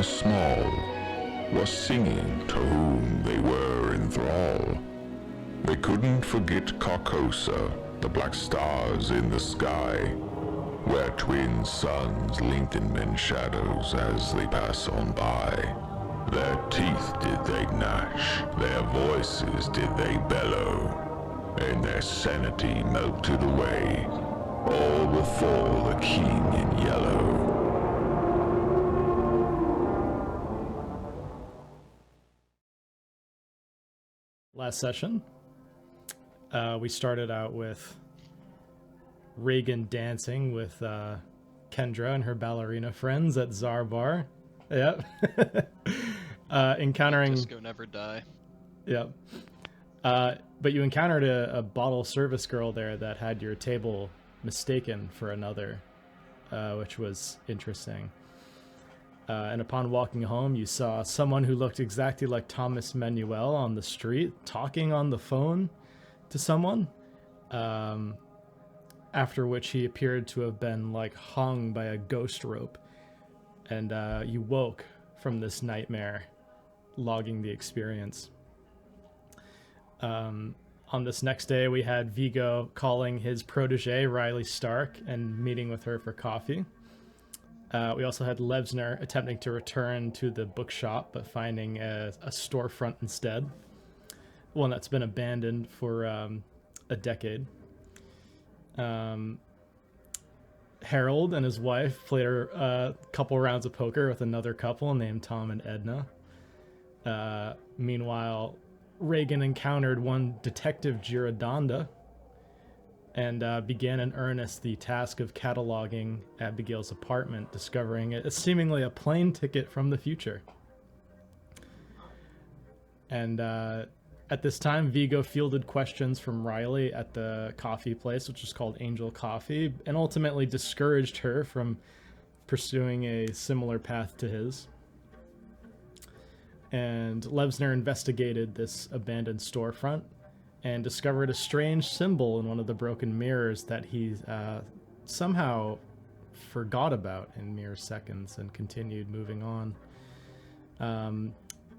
small, were singing to whom they were in thrall. They couldn't forget Carcosa, the black stars in the sky, where twin suns linked in men's shadows as they pass on by. Their teeth did they gnash, their voices did they bellow, and their sanity melted away, all before the king in yellow. Last session, we started out with Reagan dancing with Kendra and her ballerina friends at Czar Bar. Yep. Encountering... Disco never die. Yep. But you encountered a bottle service girl there that had your table mistaken for another, which was interesting. And upon walking home, you saw someone who looked exactly like Thomas Manuel on the street, talking on the phone to someone, after which he appeared to have been like hung by a ghost rope. And you woke from this nightmare, logging the experience. On this next day, we had Vigo calling his protege, Riley Stark, and meeting with her for coffee. We also had Levsner attempting to return to the bookshop, but finding a storefront instead. One that's been abandoned for a decade. Harold and his wife played a couple rounds of poker with another couple named Tom and Edna. Meanwhile, Reagan encountered one Detective Girodonda and began in earnest the task of cataloging Abigail's apartment, discovering it as seemingly a plane ticket from the future. And at this time, Vigo fielded questions from Riley at the coffee place, which is called Angel Coffee, and ultimately discouraged her from pursuing a similar path to his. And Levsner investigated this abandoned storefront and discovered a strange symbol in one of the broken mirrors that he somehow forgot about in mere seconds and continued moving on.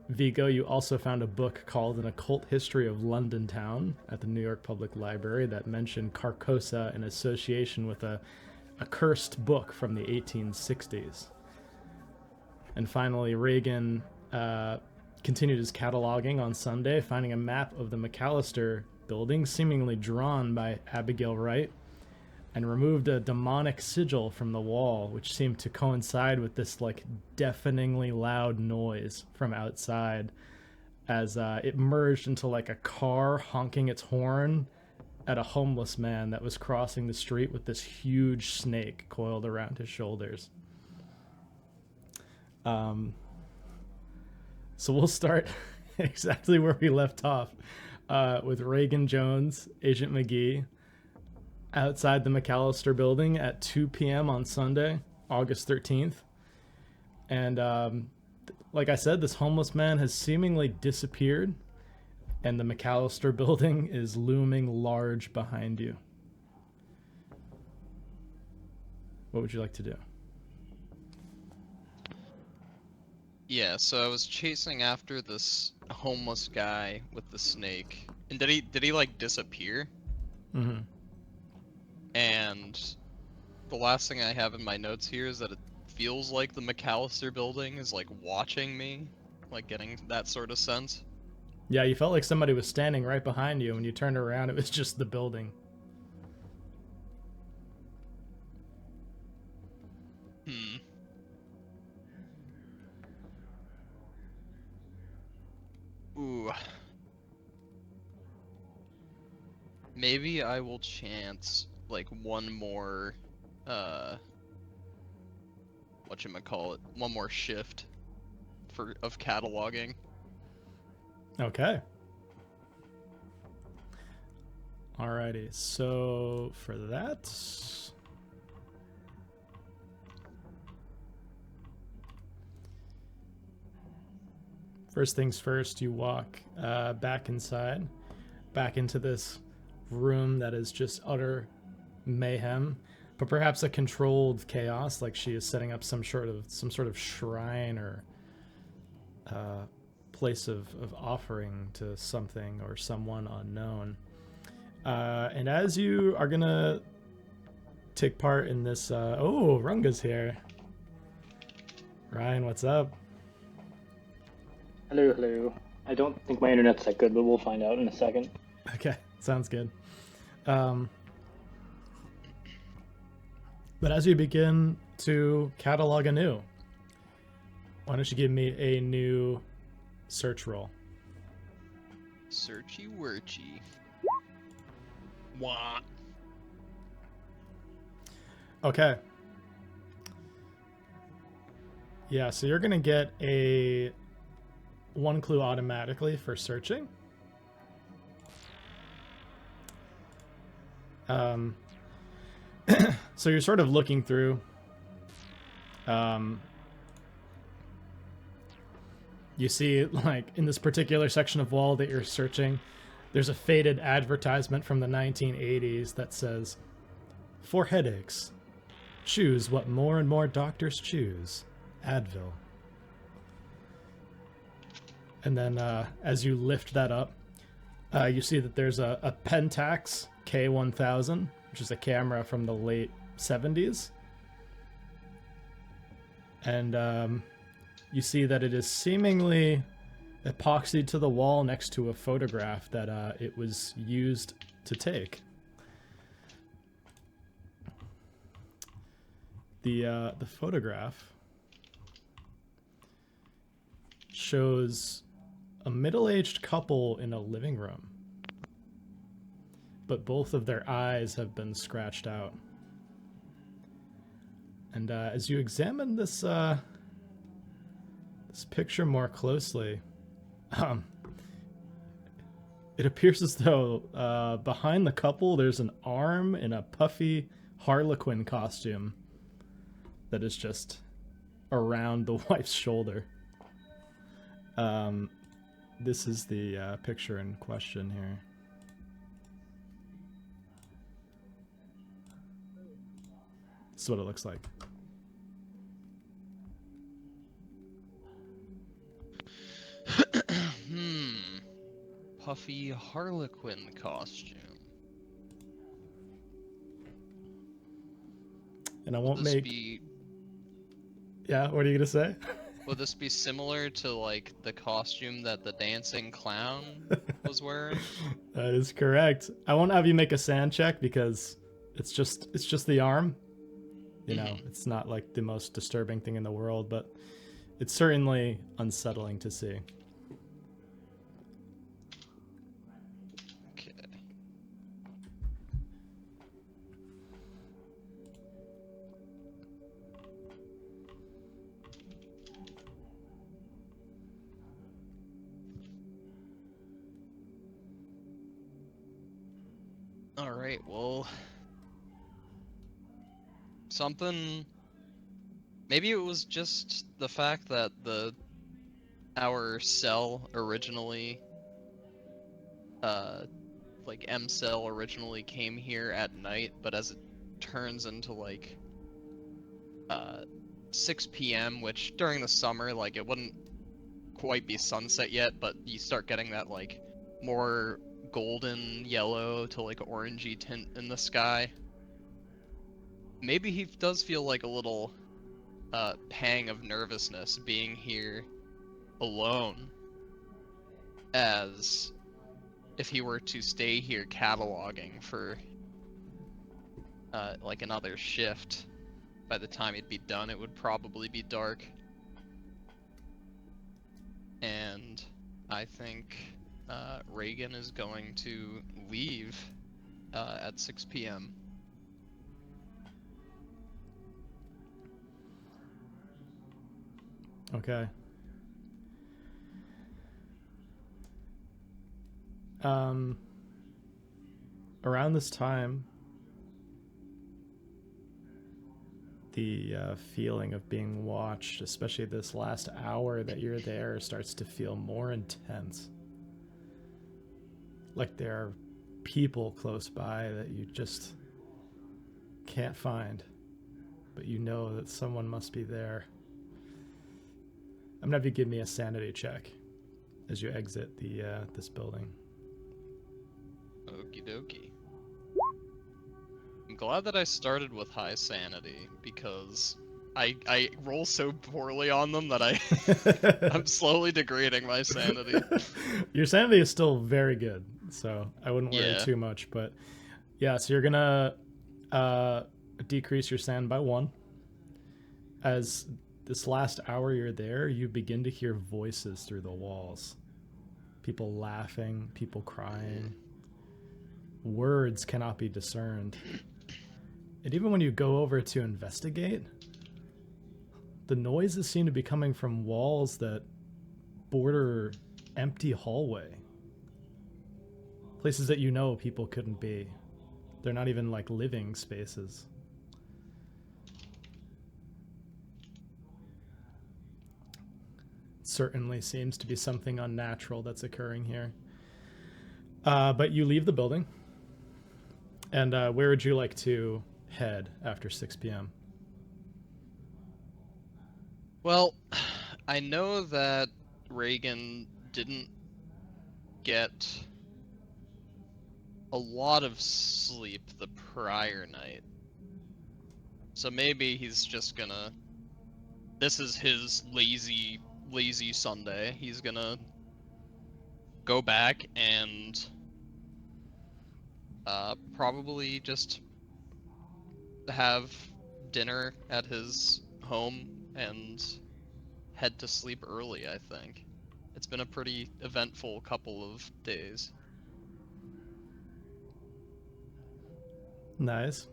Vigo, you also found a book called An Occult History of London Town at the New York Public Library that mentioned Carcosa in association with a cursed book from the 1860s. And finally, Reagan continued his cataloging on Sunday, finding a map of the McAllister building, seemingly drawn by Abigail Wright, and removed a demonic sigil from the wall, which seemed to coincide with this like deafeningly loud noise from outside as it merged into like a car honking its horn at a homeless man that was crossing the street with this huge snake coiled around his shoulders. So we'll start exactly where we left off, with Reagan Jones, Agent McGee, outside the McAllister building at 2 p.m. on Sunday, August 13th. And like I said, this homeless man has seemingly disappeared, and the McAllister building is looming large behind you. What would you like to do? Yeah, so I was chasing after this homeless guy with the snake. And did he like disappear? Mm-hmm. And the last thing I have in my notes here is that it feels like the McAllister building is like watching me, like getting that sort of sense. Yeah, you felt like somebody was standing right behind you. When you turned around, it was just the building. Ooh. Maybe I will chance like one more whatchamacallit, one more shift of cataloging. Okay. Alrighty, so for that, first things first, you walk back inside, back into this room that is just utter mayhem, but perhaps a controlled chaos, like she is setting up some sort of shrine or place of offering to something or someone unknown. And as you are gonna take part in this, oh, Runga's here. Ryan, what's up? Hello, hello. I don't think my internet's that good, but we'll find out in a second. Okay, sounds good. But as you begin to catalog anew, why don't you give me a new search roll? Searchy worchy. Wah. Okay. Yeah, so you're gonna get a 1 clue automatically for searching. So you're sort of looking through. You see, like, in this particular section of wall that you're searching, there's a faded advertisement from the 1980s that says, "For headaches, choose what more and more doctors choose, Advil." And then as you lift that up, you see that there's a Pentax K1000, which is a camera from the late 70s. And you see that it is seemingly epoxied to the wall next to a photograph that it was used to take. The photograph shows a middle-aged couple in a living room, but both of their eyes have been scratched out. And as you examine this this picture more closely, it appears as though behind the couple there's an arm in a puffy Harlequin costume that is just around the wife's shoulder. This is the picture in question here. This is what it looks like. Puffy Harlequin costume. And I won't Would this make... be... Yeah, what are you gonna say? Would this be similar to, like, the costume that the dancing clown was wearing? That is correct. I won't have you make a sand check because it's just the arm. You know, it's not like the most disturbing thing in the world, but it's certainly unsettling to see. Okay. Alright, well... something... Maybe it was just the fact that our cell originally... like M cell originally came here at night, but as it turns into like 6 p.m., which during the summer, like, it wouldn't quite be sunset yet, but you start getting that like more golden yellow to like orangey tint in the sky. Maybe he does feel like a little pang of nervousness being here alone, as if he were to stay here cataloging for like another shift. By the time he'd be done, it would probably be dark. And I think Reagan is going to leave at 6 p.m. Okay. Around this time, the feeling of being watched, especially this last hour that you're there, starts to feel more intense. Like there are people close by that you just can't find, but you know that someone must be there. I'm gonna have you give me a sanity check as you exit the this building. Okie dokie. I'm glad that I started with high sanity because I roll so poorly on them that I'm slowly degrading my sanity. Your sanity is still very good, so I wouldn't worry Yeah. too much. But yeah, so you're gonna decrease your sand by 1. As this last hour you're there, you begin to hear voices through the walls. People laughing, people crying. Words cannot be discerned. And even when you go over to investigate, the noises seem to be coming from walls that border empty hallway. Places that you know people couldn't be. They're not even like living spaces. Certainly seems to be something unnatural that's occurring here. But you leave the building. And where would you like to head after 6 p.m.? Well, I know that Reagan didn't get a lot of sleep the prior night. So maybe he's just gonna... This is his lazy Sunday. He's gonna go back and probably just have dinner at his home and head to sleep early, I think. It's been a pretty eventful couple of days. Nice.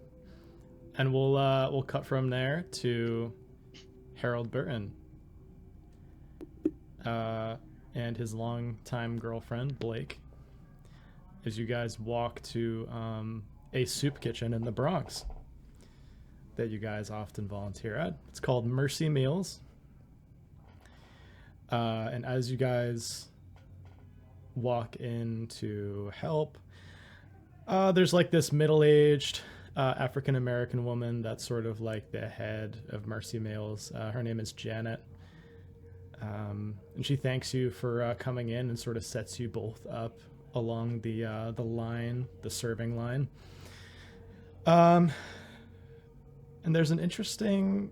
And we'll cut from there to Harold Burton and his longtime girlfriend Blake, as you guys walk to a soup kitchen in the Bronx that you guys often volunteer at. It's called Mercy Meals. And as you guys walk in to help, there's like this middle-aged African-American woman that's sort of like the head of Mercy Meals. Her name is Janet. And she thanks you for coming in and sort of sets you both up along the line, the serving line. And there's an interesting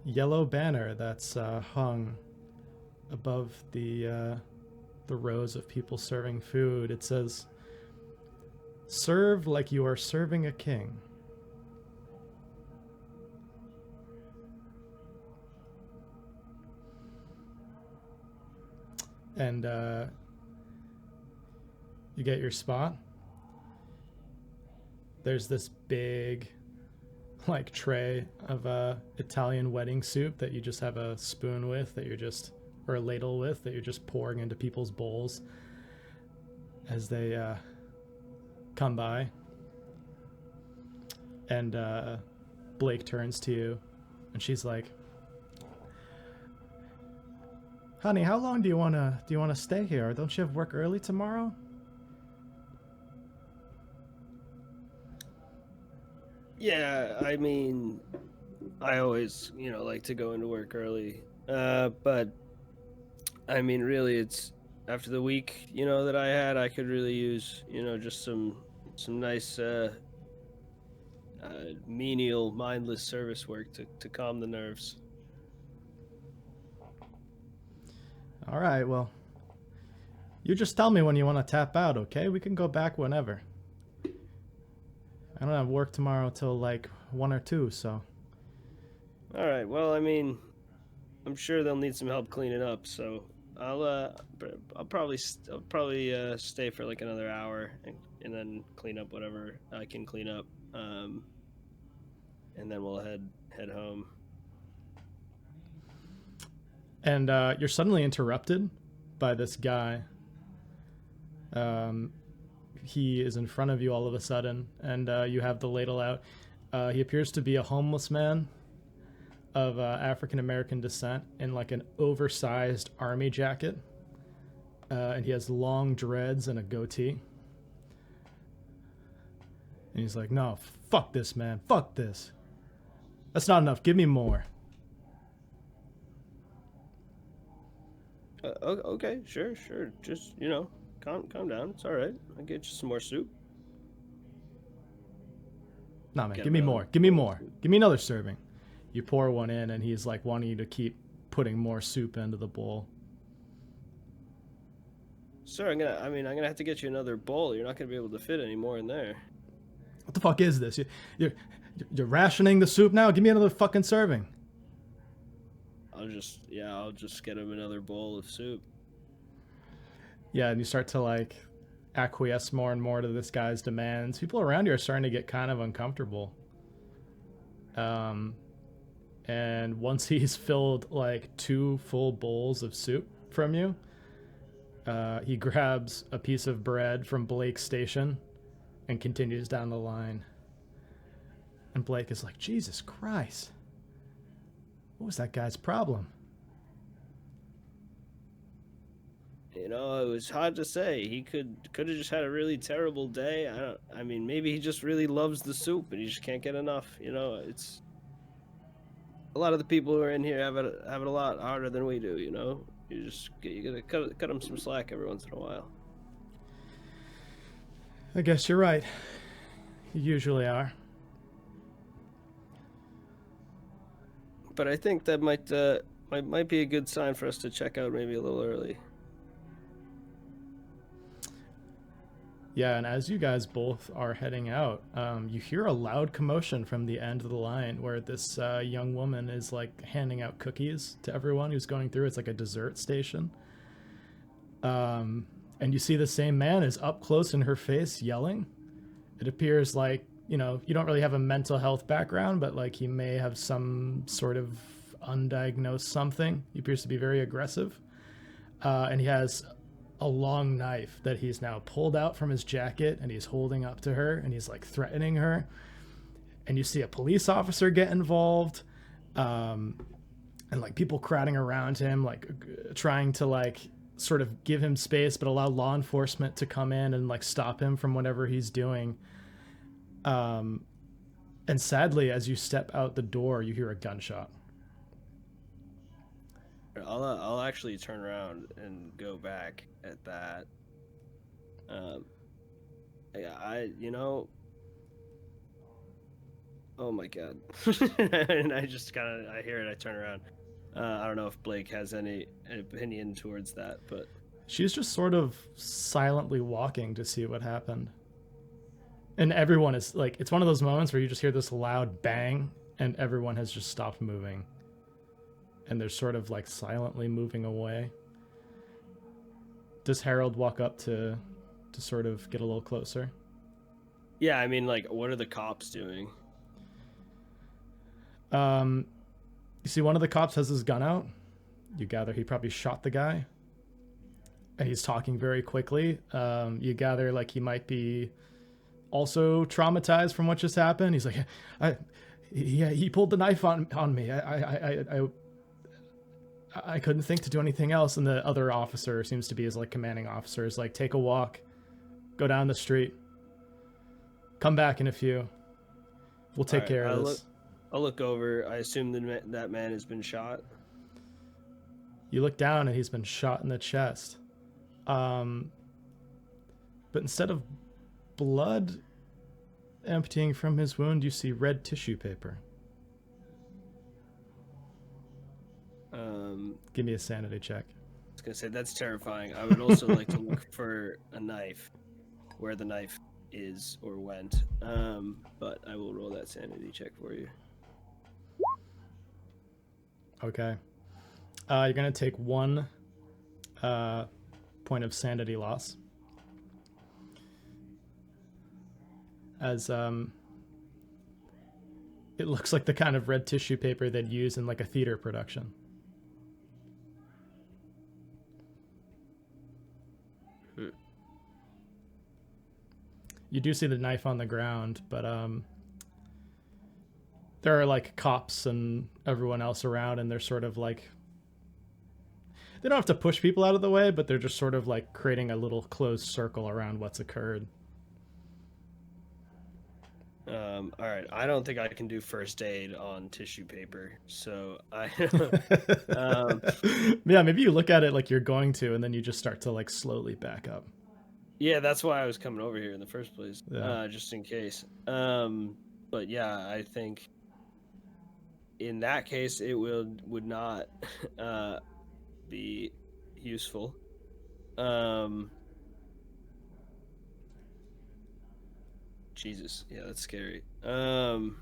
yellow banner that's hung above the rows of people serving food. It says, "Serve like you are serving a king." And you get your spot. There's this big like tray of Italian wedding soup that you just have a spoon with, that you're just, or a ladle with, that you're just pouring into people's bowls as they come by. And Blake turns to you and she's like, "Honey, how long do you wanna stay here? Don't you have work early tomorrow?" Yeah, I mean, I always, like to go into work early. But I mean, really, it's after the week, that I had, I could really use, just some nice menial, mindless service work to calm the nerves. All right, well, you just tell me when you want to tap out, okay? We can go back whenever. I don't have work tomorrow till like 1 or 2, so. All right. Well, I mean, I'm sure they'll need some help cleaning up, so I'll probably stay for like another hour and then clean up whatever I can clean up, and then we'll head home. And you're suddenly interrupted by this guy. He is in front of you all of a sudden, and you have the ladle out. He appears to be a homeless man of African-American descent in like an oversized army jacket. And he has long dreads and a goatee. And he's like, "No, fuck this, man. Fuck this. That's not enough. Give me more." Okay, sure. Just, calm down. It's all right. I'll get you some more soup. Nah, man, Get give him me another more. Give me bowl of more. soup. Give me another serving. You pour one in, and he's like wanting you to keep putting more soup into the bowl. Sir, I'm gonna have to get you another bowl. You're not gonna be able to fit any more in there. What the fuck is this? You're rationing the soup now? Give me another fucking serving. I'll just get him another bowl of soup. Yeah, and you start to like acquiesce more and more to this guy's demands. People around you are starting to get kind of uncomfortable. And once he's filled like 2 full bowls of soup from you, he grabs a piece of bread from Blake's station and continues down the line. And Blake is like, Jesus Christ. What was that guy's problem? It was hard to say. He could have just had a really terrible day. I mean, maybe he just really loves the soup and he just can't get enough. It's a lot of the people who are in here have it a lot harder than we do. You gotta cut them some slack every once in a while. I guess you're right. You usually are. But I think that might be a good sign for us to check out maybe a little early. Yeah, and as you guys both are heading out, you hear a loud commotion from the end of the line where this young woman is like handing out cookies to everyone who's going through. It's like a dessert station. And you see the same man is up close in her face yelling. It appears like, you don't really have a mental health background, but like he may have some sort of undiagnosed something. He appears to be very aggressive. And he has a long knife that he's now pulled out from his jacket and he's holding up to her and he's like threatening her. And you see a police officer get involved, and like people crowding around him, like trying to like sort of give him space but allow law enforcement to come in and like stop him from whatever he's doing. And sadly, as you step out the door, you hear a gunshot. I'll actually turn around and go back at that. Oh my god. And I hear it, I turn around. I don't know if Blake has any opinion towards that, but She's just sort of silently walking to see what happened. And everyone is like, it's one of those moments where you just hear this loud bang and everyone has just stopped moving. And they're sort of like silently moving away. Does Harold walk up to sort of get a little closer? yeah, I mean, like, what are the cops doing? You see one of the cops has his gun out. You gather he probably shot the guy. And he's talking very quickly. You gather like he might be also traumatized from what just happened. He's like, he pulled the knife on me. I couldn't think to do anything else. And the other officer seems to be his like commanding officer is like, take a walk, go down the street, come back in a few. We'll take care of this. I'll look over. I assume that man has been shot. You look down and he's been shot in the chest. But instead of blood emptying from his wound, you see red tissue paper. Give me a sanity check. I was gonna say that's terrifying. I would also like to look for a knife, where the knife is or went. But I will roll that sanity check for you. Okay. You're gonna take 1 point of sanity loss. As it looks like the kind of red tissue paper they'd use in like a theater production. You do see the knife on the ground, but there are like cops and everyone else around, and they're sort of like, they don't have to push people out of the way, but they're just sort of like creating a little closed circle around what's occurred. All right. I don't think I can do first aid on tissue paper, so I. Yeah, maybe you look at it like you're going to, and then you just start to like slowly back up. Yeah, that's why I was coming over here in the first place, Yeah. just in case. But yeah, I think in that case it would not be useful. Jesus, yeah, that's scary. I'll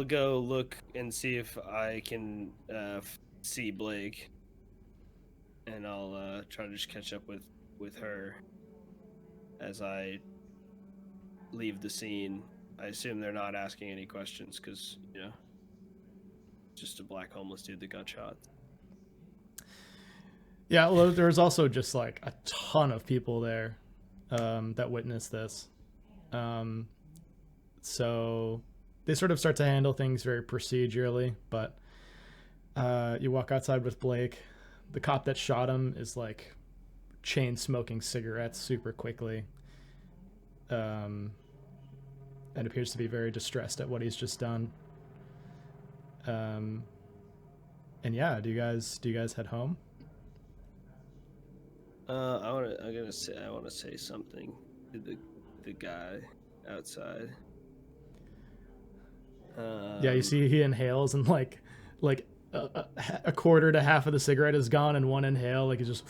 go look and see if I can see Blake, and I'll try to just catch up with her as I leave the scene. I assume they're not asking any questions because just a black homeless dude that got shot. Yeah, well, there was also just like a ton of people there that witnessed this. So they sort of start to handle things very procedurally, but you walk outside with Blake. The cop that shot him is like chain smoking cigarettes super quickly, and appears to be very distressed at what he's just done. And yeah, do you guys head home? I want to say something to the guy outside. Yeah, you see he inhales and like a quarter to half of the cigarette is gone in one inhale. Like it's just.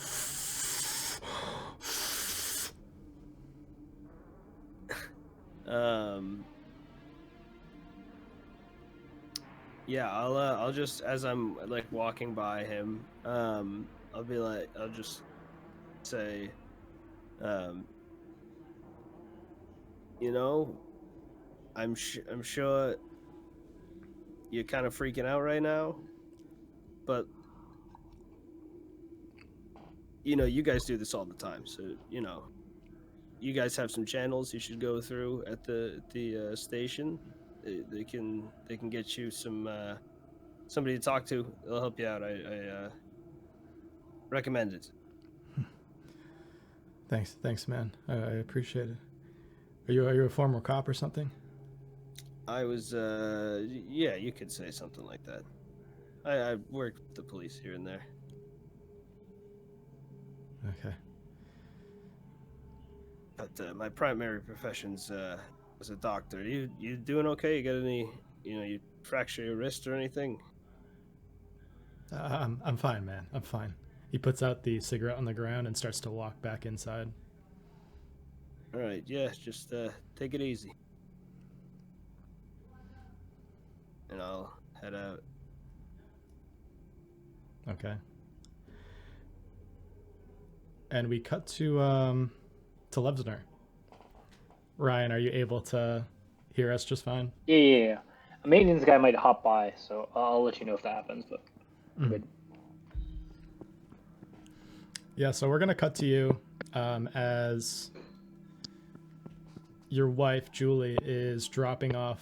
Yeah, I'll just, as I'm like walking by him, I'll just say, I'm sure you're kind of freaking out right now, but you guys do this all the time, so you guys have some channels you should go through at the station. They can get you some somebody to talk to. They'll help you out. I recommend it. Thanks, man. I appreciate it. Are you a former cop or something? I was, yeah, you could say something like that. I worked with the police here and there. Okay. But my primary profession's as a doctor. You doing okay? You got any? You fracture your wrist or anything? I'm fine, man. I'm fine. He puts out the cigarette on the ground and starts to walk back inside. All right, yeah, just take it easy, and I'll head out. Okay. And we cut to Levsner. Ryan, are you able to hear us just fine? Yeah. A maintenance guy might hop by, so I'll let you know if that happens. But good. Yeah, so we're gonna cut to you as your wife Julie is dropping off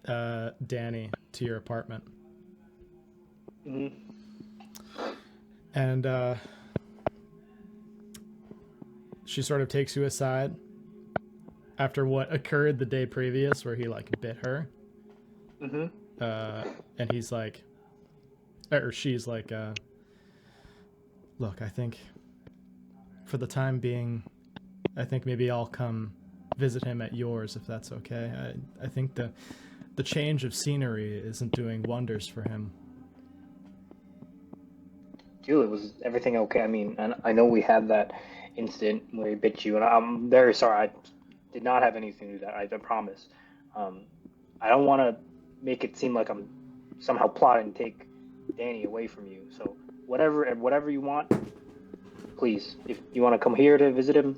Danny to your apartment. Mm-hmm. And she sort of takes you aside after what occurred the day previous where he like bit her. Mm-hmm. And he's like, or she's like, look, I think for the time being, I think maybe I'll come visit him at yours if that's okay. I think the change of scenery isn't doing wonders for him. Julie, was everything okay? I mean, and I know we had that incident where he bit you, and I'm very sorry. I did not have anything to do with that. I promise. I don't want to make it seem like I'm somehow plotting to take Danny away from you. So whatever you want, please. If you want to come here to visit him,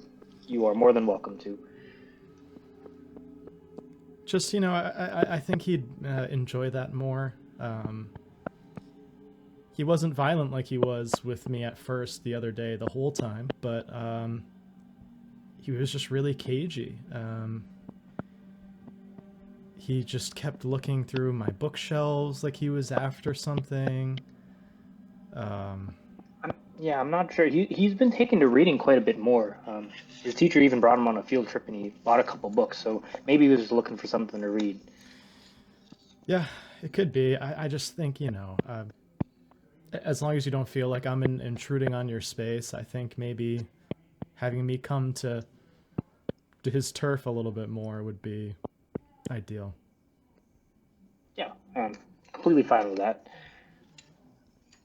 you are more than welcome to. Just, I think he'd enjoy that more. He wasn't violent like he was with me at first the other day the whole time, but he was just really cagey. He just kept looking through my bookshelves like he was after something. Yeah, I'm not sure. He's been taken to reading quite a bit more. His teacher even brought him on a field trip, and he bought a couple books. So maybe he was just looking for something to read. Yeah, it could be. I just think, as long as you don't feel like I'm intruding on your space, I think maybe having me come to his turf a little bit more would be ideal. Yeah, completely fine with that.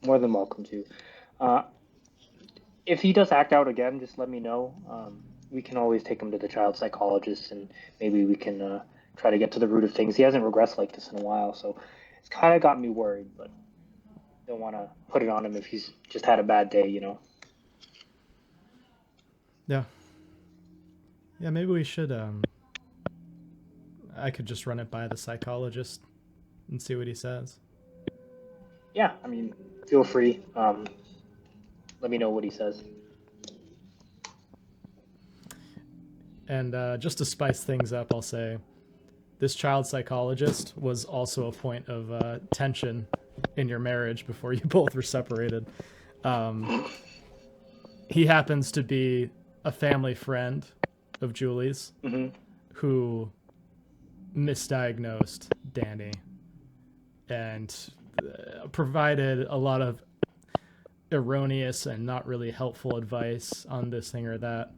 More than welcome to. Uh, if he does act out again, just let me know. We can always take him to the child psychologist, and maybe we can try to get to the root of things. He hasn't regressed like this in a while, so it's kind of got me worried, but don't want to put it on him if he's just had a bad day, you know. Yeah. Yeah, maybe we should, I could just run it by the psychologist and see what he says. Yeah, I mean, feel free. Let me know what he says. And just to spice things up, I'll say this child psychologist was also a point of tension in your marriage before you both were separated. He happens to be a family friend of Julie's who misdiagnosed Danny and provided a lot of erroneous and not really helpful advice on this thing or that.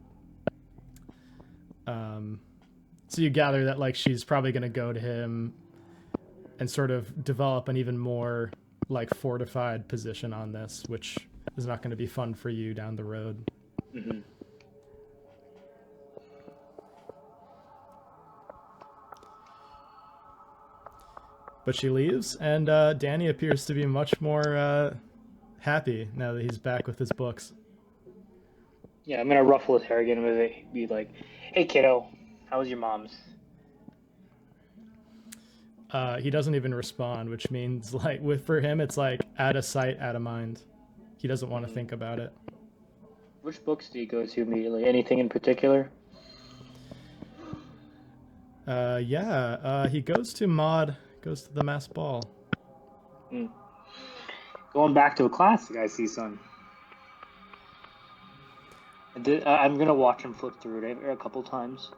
So you gather that like she's probably going to go to him and sort of develop an even more like fortified position on this, which is not going to be fun for you down the road. Mm-hmm. But she leaves, and Danny appears to be much more happy now that he's back with his books. Yeah, I'm gonna ruffle his hair again and be like, "Hey, kiddo, how was your mom's?" He doesn't even respond, which means like for him, it's like out of sight, out of mind. He doesn't want to think about it. Which books do you go to immediately? Anything in particular? He goes to Maud, goes to the mass ball. Going back to a classic, I see, son. I'm gonna watch him flip through it a couple times.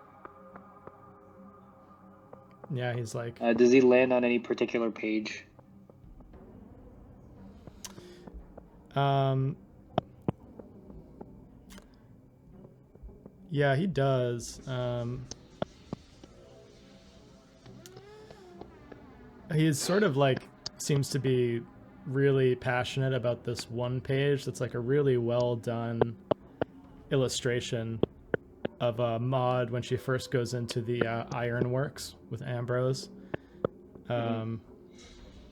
Yeah, he's like... does he land on any particular page? Yeah, he does. He sort of like seems to be really passionate about this one page that's like a really well done illustration of Maud when she first goes into the ironworks with Ambrose. And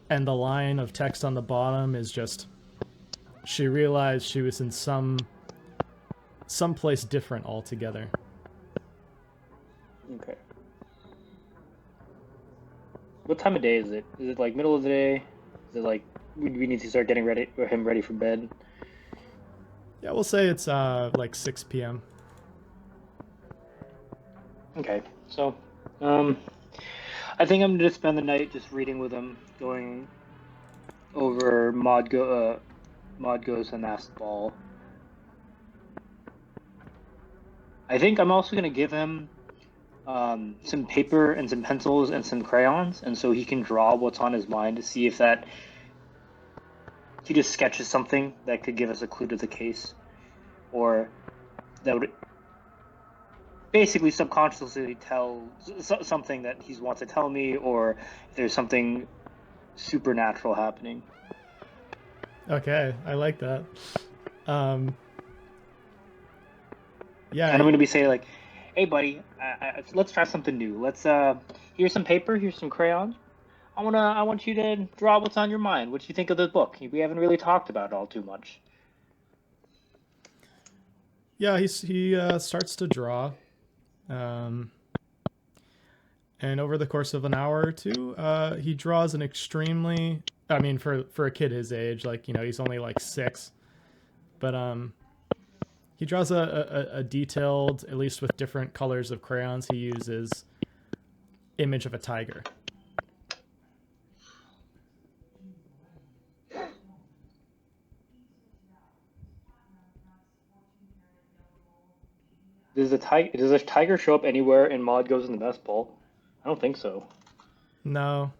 the line of text on the bottom is just, she realized she was in someplace different altogether. Okay. What time of day is it? Is it like middle of the day? Is it like we need to start getting him ready for bed? Yeah, we'll say it's like 6 p.m. Okay, so I think I'm gonna just spend the night just reading with him, going over Maud goes and Masked Ball. I think I'm also gonna give him some paper and some pencils and some crayons, and so he can draw what's on his mind to see if that he just sketches something that could give us a clue to the case, or that would basically subconsciously tell something that he wants to tell me, or if there's something supernatural happening. Okay, I like that. Yeah, and I'm going to be saying like, "Hey, buddy, let's try something new. Let's here's some paper, here's some crayons. I want you to draw what's on your mind. What do you think of the book? We haven't really talked about it all too much." Yeah, he starts to draw, and over the course of an hour or two, he draws an extremely, I mean, for a kid his age, like, you know, he's only like 6, but he draws a detailed, at least with different colors of crayons he uses, image of a tiger. Does a tiger show up anywhere in Maud Goes in the Best Ball? I don't think so. No.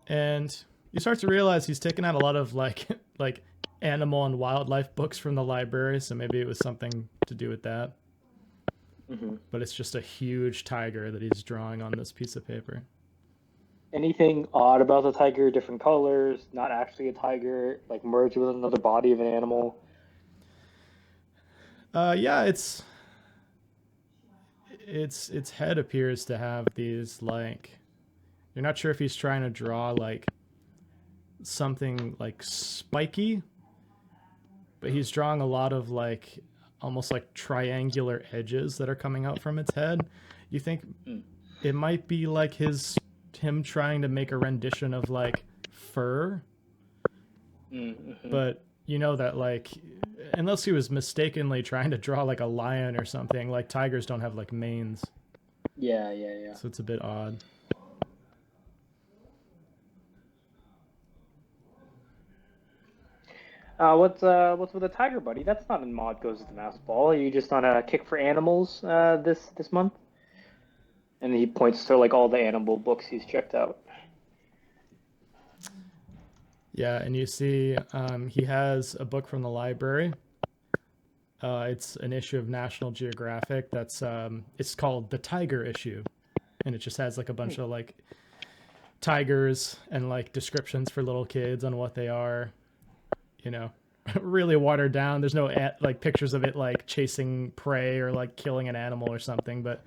And you start to realize he's taken out a lot of like like animal and wildlife books from the library, so maybe it was something to do with that. Hmm. But it's just a huge tiger that he's drawing on this piece of paper. Anything odd about the tiger? Different colors? Not actually a tiger? Like merged with another body of an animal? Yeah, its head appears to have these like, you're not sure if he's trying to draw like something like spiky, but he's drawing a lot of like almost like triangular edges that are coming out from its head. You think it might be like him trying to make a rendition of like fur, Mm-hmm. but you know that like unless he was mistakenly trying to draw like a lion or something, like tigers don't have like manes, Yeah. so it's a bit odd. What's with the tiger, buddy? That's not in Maud Goes to the Mouse Ball. Are you just on a kick for animals this month? And he points to like all the animal books he's checked out. Yeah, and you see he has a book from the library. It's an issue of National Geographic that's it's called the Tiger issue, and it just has like a bunch of like tigers and like descriptions for little kids on what they are, you know, really watered down. There's no like pictures of it like chasing prey or like killing an animal or something, but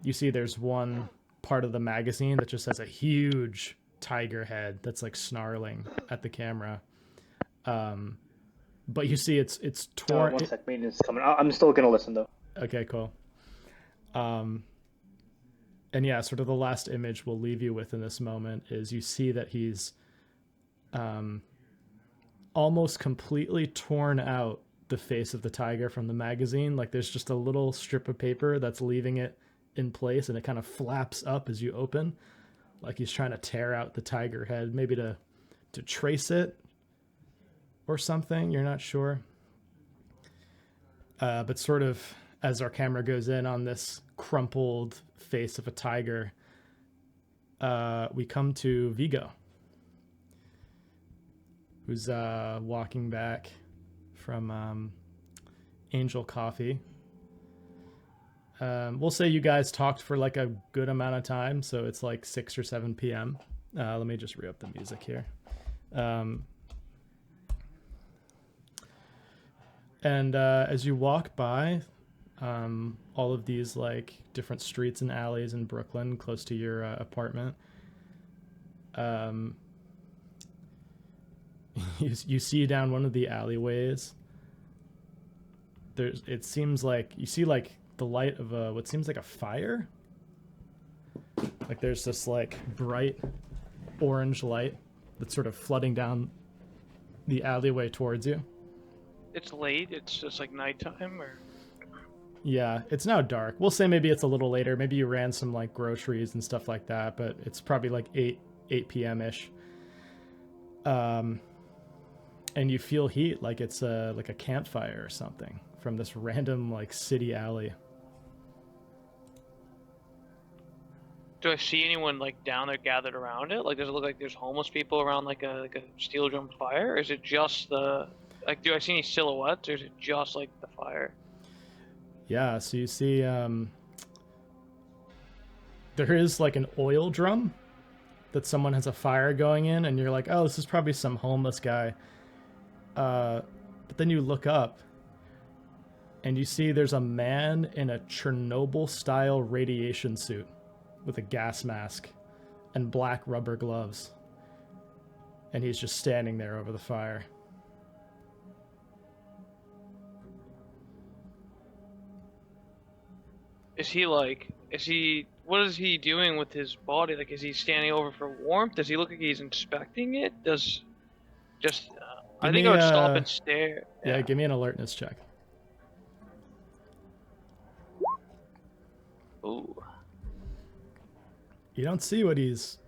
you see there's one part of the magazine that just has a huge tiger head that's like snarling at the camera. But you see it's torn. One sec, maintenance is coming. I'm still gonna listen though. Okay, cool. And yeah, sort of the last image we'll leave you with in this moment is you see that he's almost completely torn out the face of the tiger from the magazine. Like there's just a little strip of paper that's leaving it in place, and it kind of flaps up as you open, like he's trying to tear out the tiger head, maybe to trace it or something. You're not sure. But sort of as our camera goes in on this crumpled face of a tiger, we come to Vigo, who's walking back from Angel Coffee. We'll say you guys talked for like a good amount of time, so it's like 6 or 7 p.m. Let me just re-up the music here. And as you walk by all of these like different streets and alleys in Brooklyn close to your apartment, you see down one of the alleyways, it seems like you see like the light of what seems like a fire. Like there's this like bright orange light that's sort of flooding down the alleyway towards you. It's late. It's just like nighttime, or Yeah, it's now dark. We'll say maybe it's a little later. Maybe you ran some like groceries and stuff like that, but it's probably like 8 p.m. ish. And you feel heat, like it's like a campfire or something from this random like city alley. do I see anyone like down there gathered around it? Like, does it look like there's homeless people around like a steel drum fire? Or is it just the like? Do I see any silhouettes, or is it just like the fire? Yeah, so you see there is like an oil drum that someone has a fire going in, and you're like, oh, this is probably some homeless guy. But then you look up and you see there's a man in a Chernobyl-style radiation suit with a gas mask and black rubber gloves. And he's just standing there over the fire. What is he doing with his body? Like, is he standing over for warmth? Does he look like he's inspecting it? I think I would stop and stare. Yeah, give me an alertness check. Ooh. You don't see what he's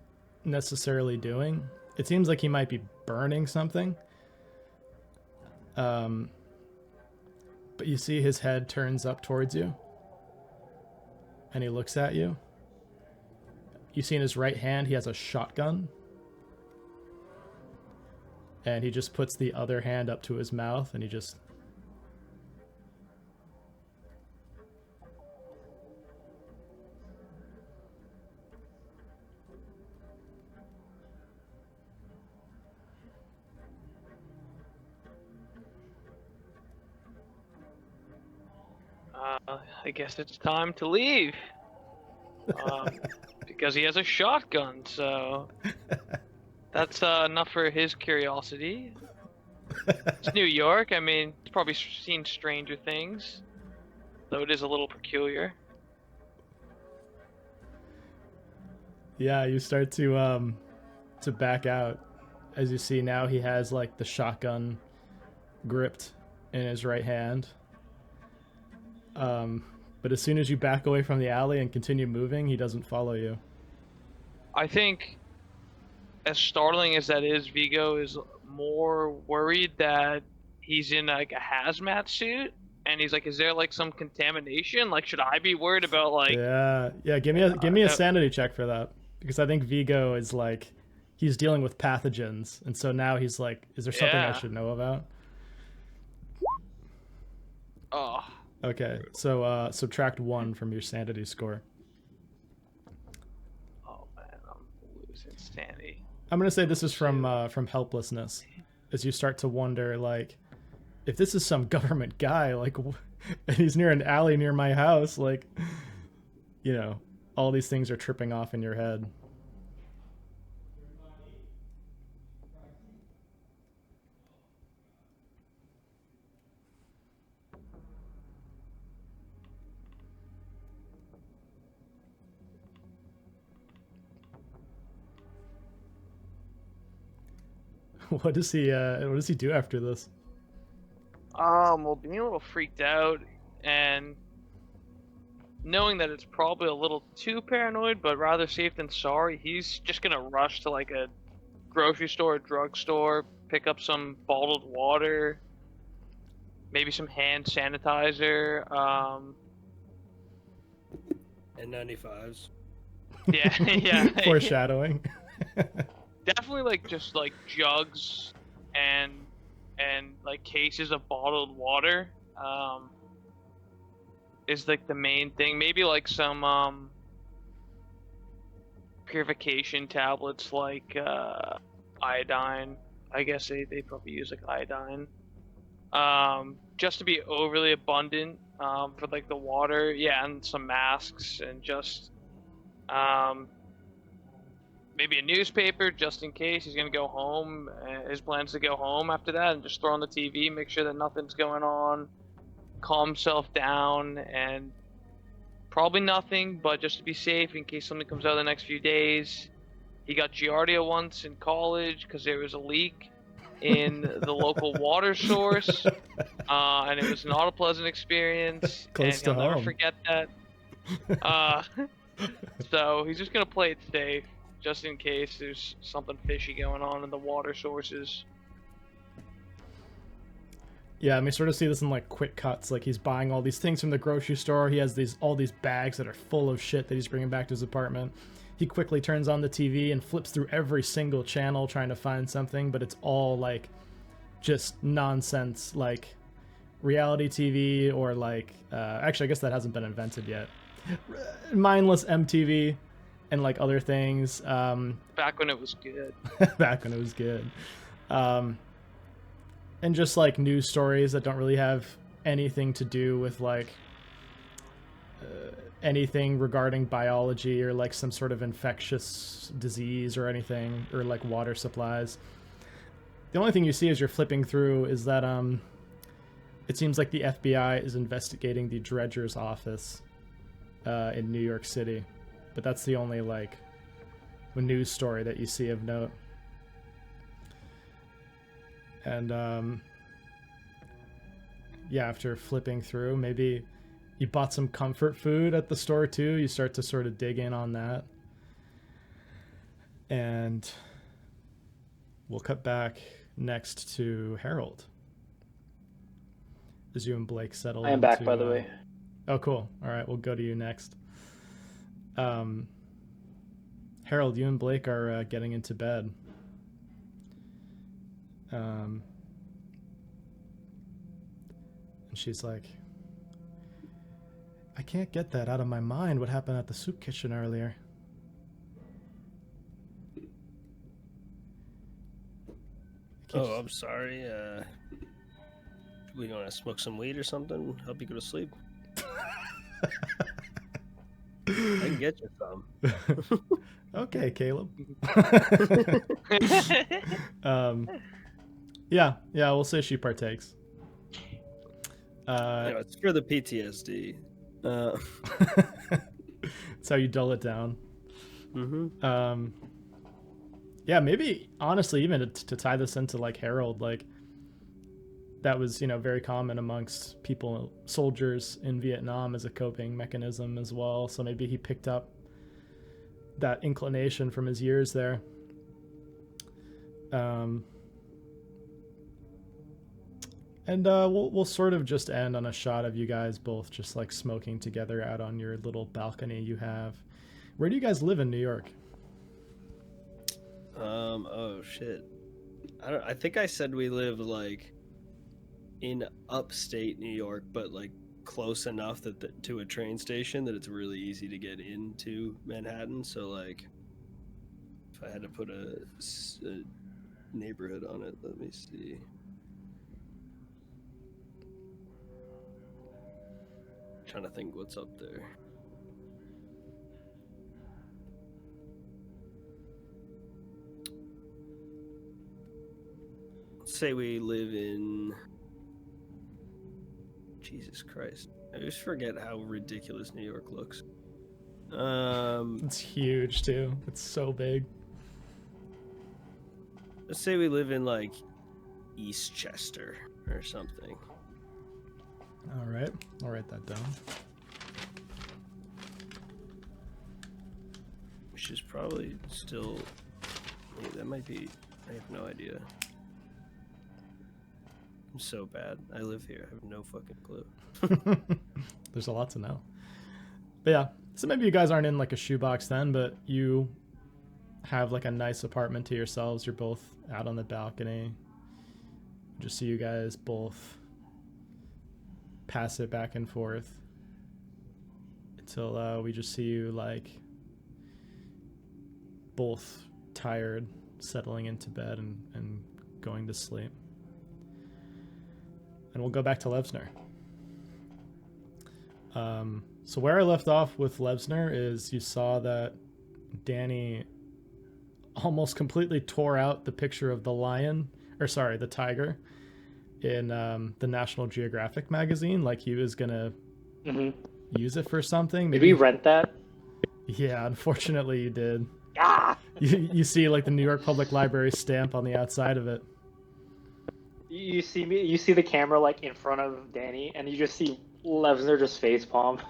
necessarily doing. It seems like he might be burning something. But But you see his head turns up towards you, and he looks at you. You see in his right hand he has a shotgun, and he just puts the other hand up to his mouth, and he just... I guess it's time to leave. Because he has a shotgun, so that's enough for his curiosity. It's New York. I mean, he's probably seen stranger things, though it is a little peculiar. Yeah, you start to back out. As you see now, he has like the shotgun gripped in his right hand. But as soon as you back away from the alley and continue moving, he doesn't follow you. I think, as startling as that is, Vigo is more worried that he's in like a hazmat suit, and he's like, "Is there like some contamination? Like, should I be worried about like?" Yeah. Give me a sanity check for that, because I think Vigo is like, he's dealing with pathogens, and so now he's like, "Is there something I should know about?" Oh. Okay, so subtract 1 from your sanity score. Oh man, I'm losing sanity. I'm gonna say this is from helplessness, as you start to wonder, like, if this is some government guy, like, and he's near an alley near my house, like, you know, all these things are tripping off in your head. What does he do after this? Well, being a little freaked out and knowing that it's probably a little too paranoid, but rather safe than sorry, he's just gonna rush to like a grocery store, drugstore, pick up some bottled water, maybe some hand sanitizer. And 95s. Yeah, yeah. Foreshadowing. Definitely like just like jugs and like cases of bottled water is like the main thing. Maybe like some purification tablets like iodine. I guess they probably use like iodine. Just to be overly abundant for like the water, yeah, and some masks and just maybe a newspaper just in case he's gonna go home. His plan's to go home after that and just throw on the TV, make sure that nothing's going on, calm himself down, and probably nothing, but just to be safe in case something comes out the next few days. He got Giardia once in college because there was a leak in the local water source, and it was not a pleasant experience, Close and to he'll never home. forget that. So he's just gonna play it safe, just in case there's something fishy going on in the water sources. Yeah, I mean, sort of see this in like quick cuts. Like he's buying all these things from the grocery store. He has all these bags that are full of shit that he's bringing back to his apartment. He quickly turns on the TV and flips through every single channel trying to find something, but it's all like just nonsense, like reality TV or like actually I guess that hasn't been invented yet. Mindless MTV and like other things. Back when it was good. Back when it was good. And just like news stories that don't really have anything to do with like anything regarding biology or like some sort of infectious disease or anything, or like water supplies. The only thing you see as you're flipping through is that it seems like the FBI is investigating the Dredger's office in New York City, but that's the only like news story that you see of note. And yeah, after flipping through, maybe you bought some comfort food at the store too. You start to sort of dig in on that. And we'll cut back next to Harold. as you and Blake settle I am back, into, by the way. Oh, cool. All right, we'll go to you next. Harold, you and Blake are getting into bed. And she's like, I can't get that out of my mind, what happened at the soup kitchen earlier. Oh, I'm sorry. We want to smoke some weed or something? Help you go to sleep? I can get you some. Okay, Caleb. Yeah, we'll say she partakes. It's for the PTSD. That's how you dull it down. Mm-hmm. Yeah, maybe honestly, even to tie this into like Harold, like that was very common amongst people, soldiers in Vietnam as a coping mechanism as well. So maybe he picked up that inclination from his years there. And we'll sort of just end on a shot of you guys both just like smoking together out on your little balcony you have. Where do you guys live in New York? Oh shit. I think I said we live like in upstate New York, but like close enough that to a train station that it's really easy to get into Manhattan. So like, if I had to put a neighborhood on it, let me see. Trying to think what's up there. Let's say we live in... Jesus Christ. I just forget how ridiculous New York looks. It's huge too. It's so big. Let's say we live in like Eastchester or something. All right, I'll write that down. Which is probably still... Wait, that might be... I have no idea. I'm so bad. I live here. I have no fucking clue. There's a lot to know. But yeah, so maybe you guys aren't in like a shoebox then, but you have like a nice apartment to yourselves. You're both out on the balcony. Just see you guys both pass it back and forth until we just see you like both tired, settling into bed and going to sleep. And we'll go back to Levsner. So where I left off with Levsner is you saw that Danny almost completely tore out the picture of the lion, or sorry, the tiger, in the National Geographic magazine. Like he was gonna use it for something. Did we rent that? Yeah, unfortunately you did. Ah! You see like the New York Public Library stamp on the outside of it. You see me. You see the camera like in front of Danny, and you just see Levsner just facepalm.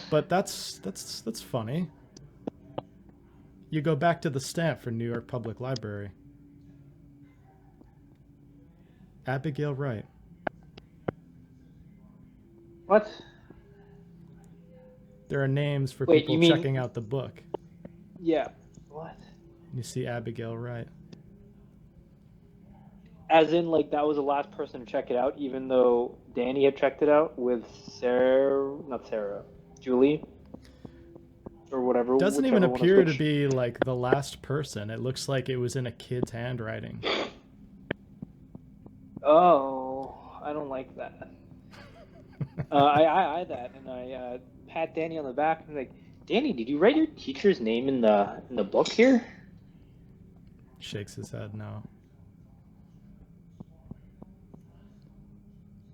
But that's funny. You go back to the stamp for New York Public Library. Abigail Wright. What? There are names for Wait, people you mean... checking out the book. Yeah. What? You see Abigail Wright. As in, like, that was the last person to check it out, even though Danny had checked it out with Julie, or whatever. Doesn't even appear to be, like, the last person. It looks like it was in a kid's handwriting. Oh, I don't like that. I that, and I pat Danny on the back and like, Danny, did you write your teacher's name in the book here? Shakes his head no.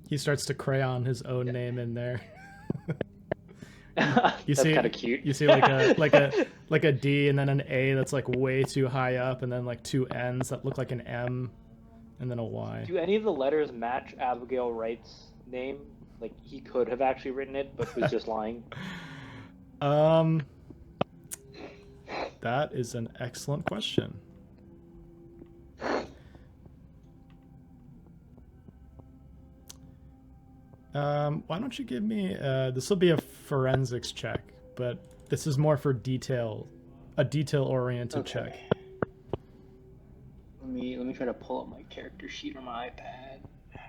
He starts to crayon his own name in there. You That's see, kind of cute. You see like a D and then an A that's like way too high up, and then like two N's that look like an M, and then a Y. Do any of the letters match Abigail Wright's name? Like he could have actually written it, but was just lying. That is an excellent question. Why don't you give me this will be a forensics check, but this is more for a detail-oriented check. Let me try to pull up my character sheet on my iPad.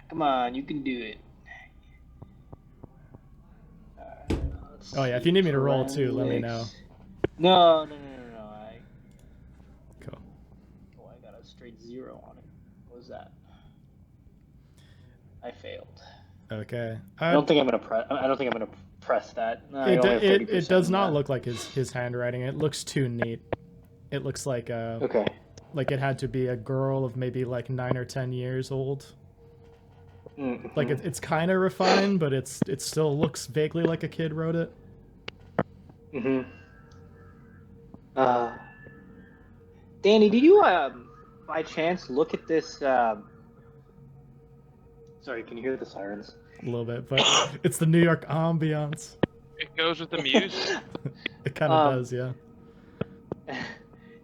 Come on, you can do it. Oh yeah, if you need me to roll too, let me know. No. Cool. Oh, I got a straight 0 on it. What was that? I failed. Okay. I don't think I'm gonna press that. No, It does not look like his handwriting. It looks too neat. It looks like okay. Like it had to be a girl of maybe like 9 or 10 years old. Mm-hmm. Like it's kind of refined, but it still looks vaguely like a kid wrote it. Mm-hmm. Danny, did you by chance look at this? Sorry, can you hear the sirens? A little bit, but it's the New York ambiance. It goes with the muse. It kind of does, yeah.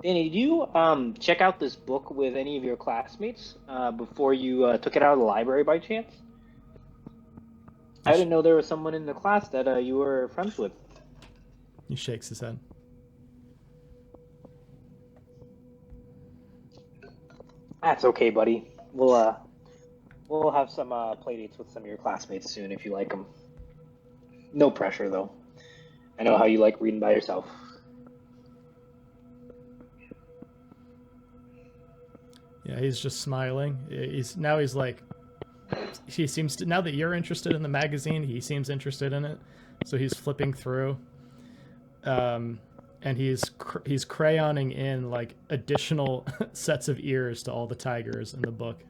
Danny, did you check out this book with any of your classmates before you took it out of the library by chance? I didn't know there was someone in the class that you were friends with. He shakes his head. That's okay, buddy. We'll have some playdates with some of your classmates soon if you like them. No pressure, though. I know how you like reading by yourself. Yeah, he's just smiling. He's like, he seems to, now that you're interested in the magazine, he seems interested in it. So he's flipping through, and he's crayoning in like additional sets of ears to all the tigers in the book.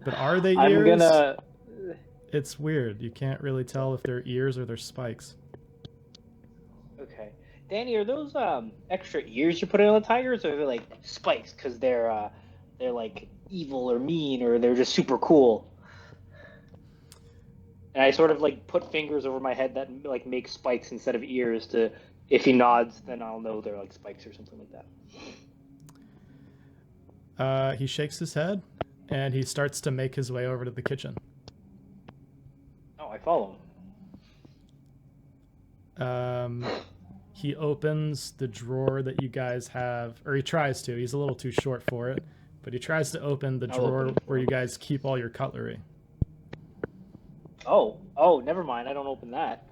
But are they ears? It's weird. You can't really tell if they're ears or they're spikes. Okay. Danny, are those extra ears you're putting on the tigers, or are they like spikes because they're like evil or mean, or they're just super cool? And I sort of like put fingers over my head that like make spikes instead of ears to, if he nods, then I'll know they're like spikes or something like that. He shakes his head, and he starts to make his way over to the kitchen. Oh, I follow him. He opens the drawer that you guys have, or he tries to. He's a little too short for it, but he tries to open the drawer where you guys keep all your cutlery. Oh, never mind. I don't open that.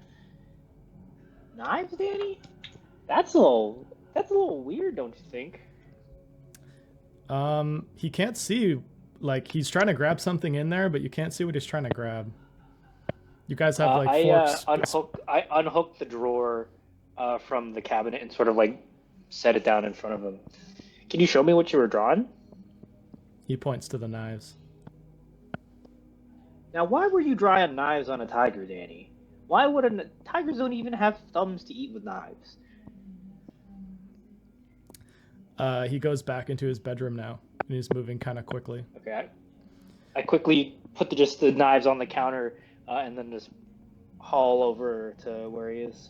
Knives, Danny? That's a little weird, don't you think? He can't see. Like, he's trying to grab something in there, but you can't see what he's trying to grab. You guys have like forks. I unhooked the drawer from the cabinet and sort of like set it down in front of him. Can you show me what you were drawing? He points to the knives. Now, why were you drawing knives on a tiger, Danny? Why would tigers don't even have thumbs to eat with knives? He goes back into his bedroom now, and he's moving kind of quickly. Okay, I quickly put just the knives on the counter, and then just haul over to where he is.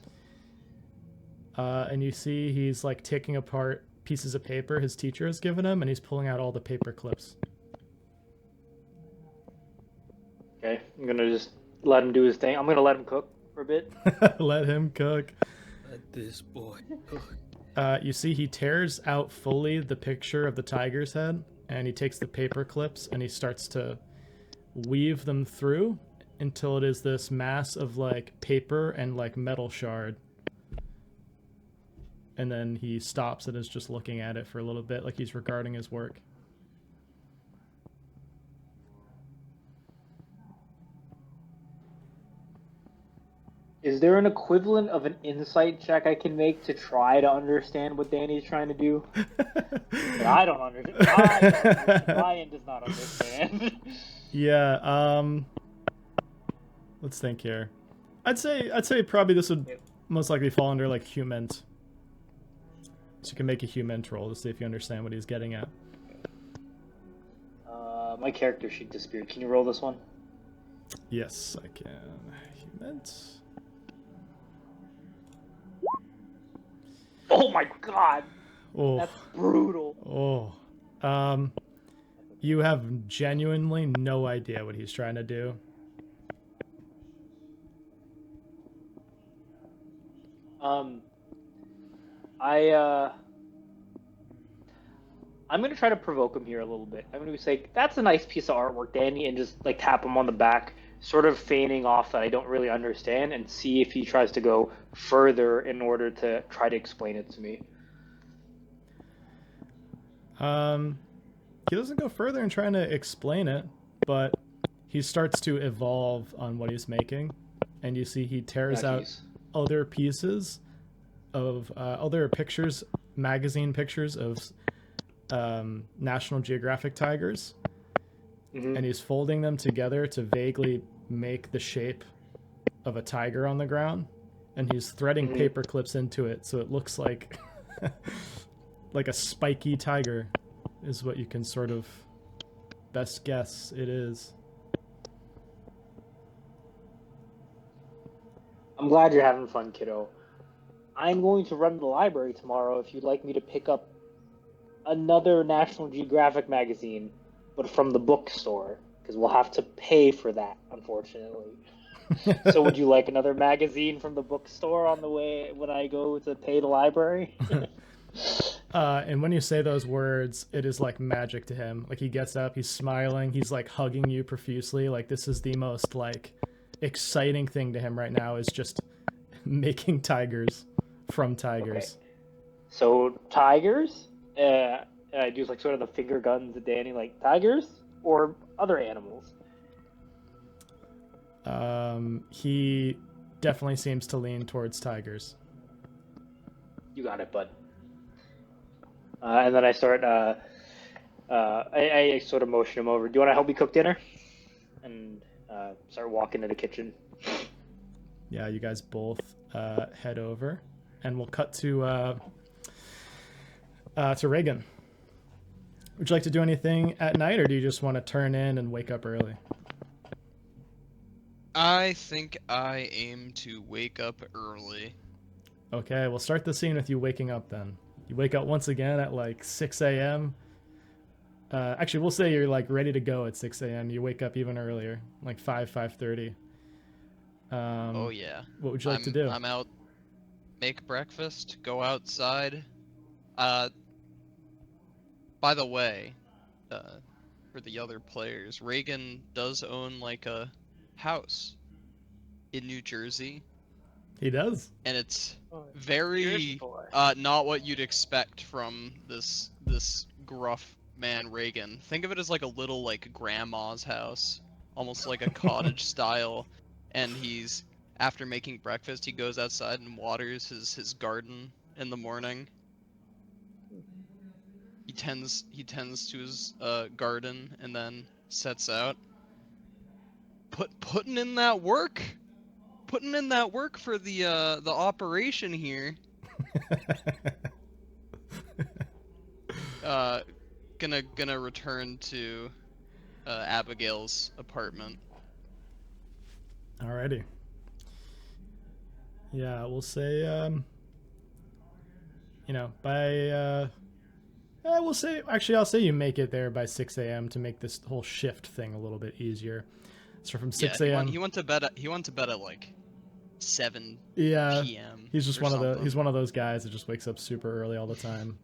And you see he's like taking apart pieces of paper his teacher has given him, and he's pulling out all the paper clips. Okay, I'm gonna just let him do his thing. I'm gonna let him cook for a bit. Let him cook. Let this boy cook. You see he tears out fully the picture of the tiger's head, and he takes the paper clips and he starts to weave them through until it is this mass of like paper and like metal shard. And then he stops and is just looking at it for a little bit, like he's regarding his work. Is there an equivalent of an insight check I can make to try to understand what Danny's trying to do? I don't understand. Ryan does not understand. Yeah, let's think here. I'd say probably this would most likely fall under like hument. So you can make a hument roll to see if you understand what he's getting at. My character sheet disappeared. Can you roll this one? Yes, I can. Hument. Oh my god! Oh. That's brutal. Oh. You have genuinely no idea what he's trying to do. I'm gonna try to provoke him here a little bit. I'm gonna say, "That's a nice piece of artwork, Danny," and just like tap him on the back, sort of feigning off that I don't really understand, and see if he tries to go further in order to try to explain it to me. He doesn't go further in trying to explain it, but he starts to evolve on what he's making, and you see he tears out other pieces of other pictures, magazine pictures of National Geographic tigers, and he's folding them together to vaguely make the shape of a tiger on the ground, and he's threading paper clips into it so it looks like like a spiky tiger is what you can sort of best guess it is. I'm glad you're having fun, kiddo. I'm going to run to the library tomorrow if you'd like me to pick up another National Geographic magazine, but from the bookstore, because we'll have to pay for that, unfortunately. So would you like another magazine from the bookstore on the way when I go to pay the library? And when you say those words, it is like magic to him. Like he gets up, he's smiling, he's like hugging you profusely. Like this is the most like exciting thing to him right now is just making tigers from tigers. Okay. So tigers, I do like sort of the finger guns at Danny, like tigers or other animals. He definitely seems to lean towards tigers. You got it, bud. And then I start. I sort of motion him over. Do you want to help me cook dinner? And start walking to the kitchen. Yeah, you guys both head over, and we'll cut to Reagan. Would you like to do anything at night, or do you just want to turn in and wake up early? I think I aim to wake up early. Okay, we'll start the scene with you waking up then. You wake up once again at like 6 a.m. Actually, we'll say you're like ready to go at 6 a.m. You wake up even earlier, like 5:30. Oh yeah. What would you like to do? I'm out, make breakfast, go outside. By the way, for the other players, Reagan does own like a house in New Jersey. He does. And it's very not what you'd expect from this gruff man Reagan. Think of it as like a little like grandma's house, almost like a cottage style. And he's, after making breakfast, he goes outside and waters his garden in the morning. He tends to his garden and then sets out. Putting in that work for the operation here. Gonna return to Abigail's apartment. Alrighty. Yeah, we'll say we'll say, actually I'll say you make it there by 6 a.m. to make this whole shift thing a little bit easier. So from 6 a.m. He went to bed at like 7 p.m. He's just one of those guys that just wakes up super early all the time.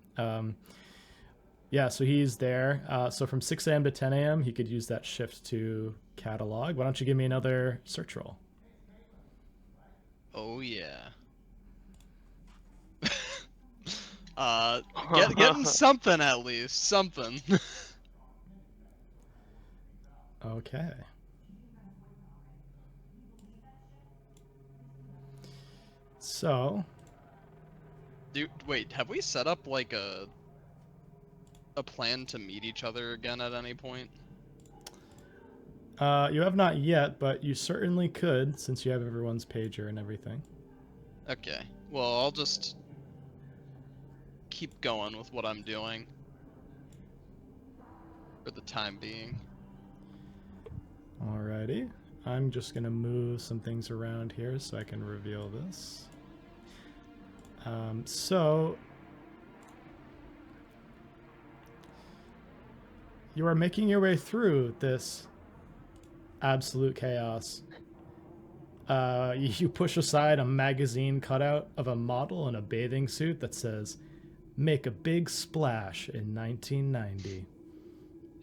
So he's there. So from 6 a.m. to 10 a.m. he could use that shift to catalog. Why don't you give me another search roll? Oh yeah. Getting something at least. Something. Okay. So, Dude, wait, have we set up like a plan to meet each other again at any point? You have not yet, but you certainly could since you have everyone's pager and everything. Okay. Well, I'll just keep going with what I'm doing for the time being. Alrighty. I'm just going to move some things around here so I can reveal this. you are making your way through this absolute chaos. You push aside a magazine cutout of a model in a bathing suit that says, "Make a big splash in 1990."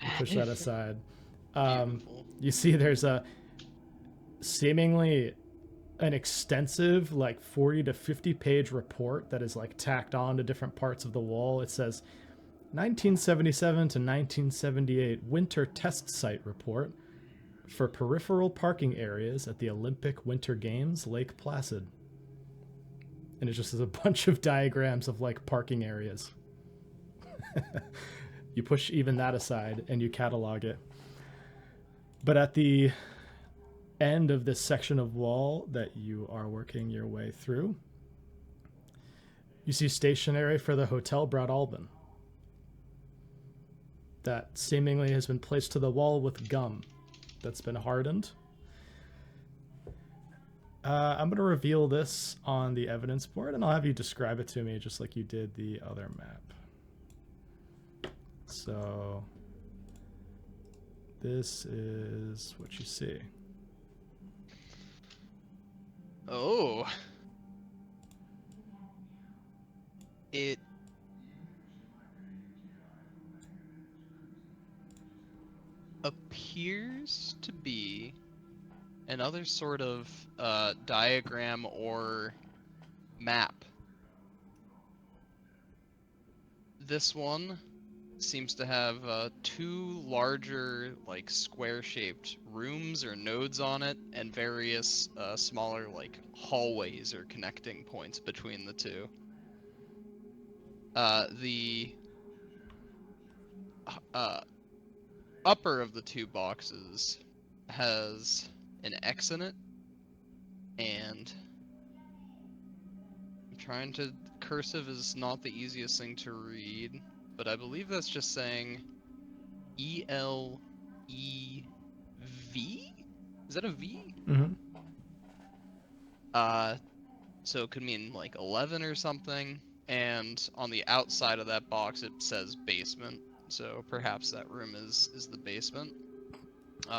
You push that aside. Beautiful. You see there's a seemingly an extensive, like 40 to 50 page report that is like tacked on to different parts of the wall. It says 1977 to 1978 winter test site report for peripheral parking areas at the Olympic Winter Games, Lake Placid. And it just has a bunch of diagrams of like parking areas. You push even that aside and you catalog it. But at the end of this section of wall that you are working your way through, you see stationery for the Hotel Broadalbin that seemingly has been placed to the wall with gum that's been hardened. I'm going to reveal this on the evidence board, and I'll have you describe it to me just like you did the other map. So this is what you see. Oh. It appears to be another sort of diagram or map. This one seems to have two larger, like, square-shaped rooms or nodes on it, and various smaller, like, hallways or connecting points between the two. The upper of the two boxes has an X in it, and I'm trying to... Cursive is not the easiest thing to read, but I believe that's just saying ELEV? Is that a V? Mm-hmm. So it could mean like 11 or something, and on the outside of that box it says basement, so perhaps that room is the basement.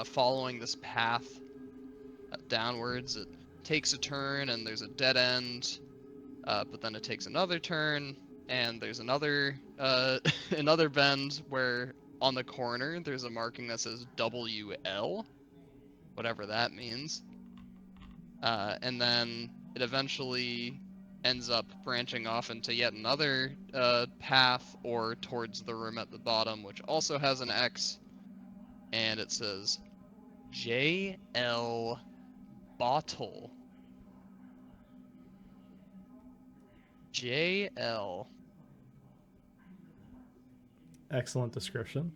Following this path downwards, it takes a turn and there's a dead end, but then it takes another turn and there's another another bend where on the corner there's a marking that says WL, whatever that means. And then it eventually ends up branching off into yet another path or towards the room at the bottom, which also has an X, and it says JL Bottle. JL. Excellent description.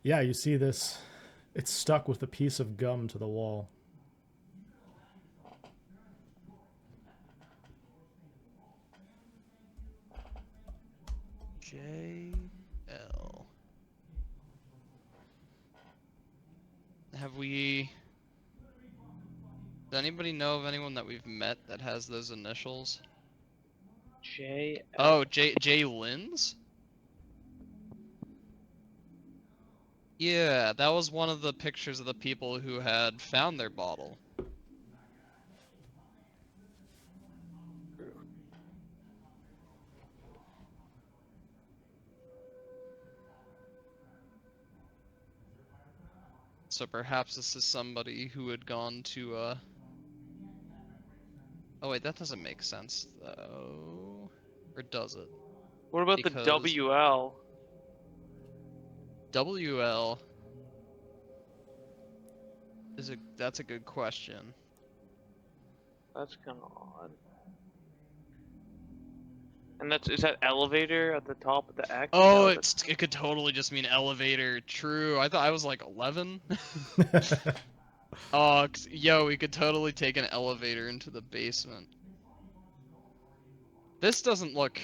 Yeah, you see this. It's stuck with a piece of gum to the wall. JL. Have we... Does anybody know of anyone that we've met that has those initials? J. Oh, J Lynn's? Yeah, that was one of the pictures of the people who had found their bottle. So perhaps this is somebody who had gone to, Oh wait, that doesn't make sense, though. Or does it? What about Because- the WL? WL... That's a good question. That's kind of odd. And is that elevator at the top of the X? Oh, No, it could totally just mean elevator. True. I thought I was like 11. Oh, yo, we could totally take an elevator into the basement. This doesn't look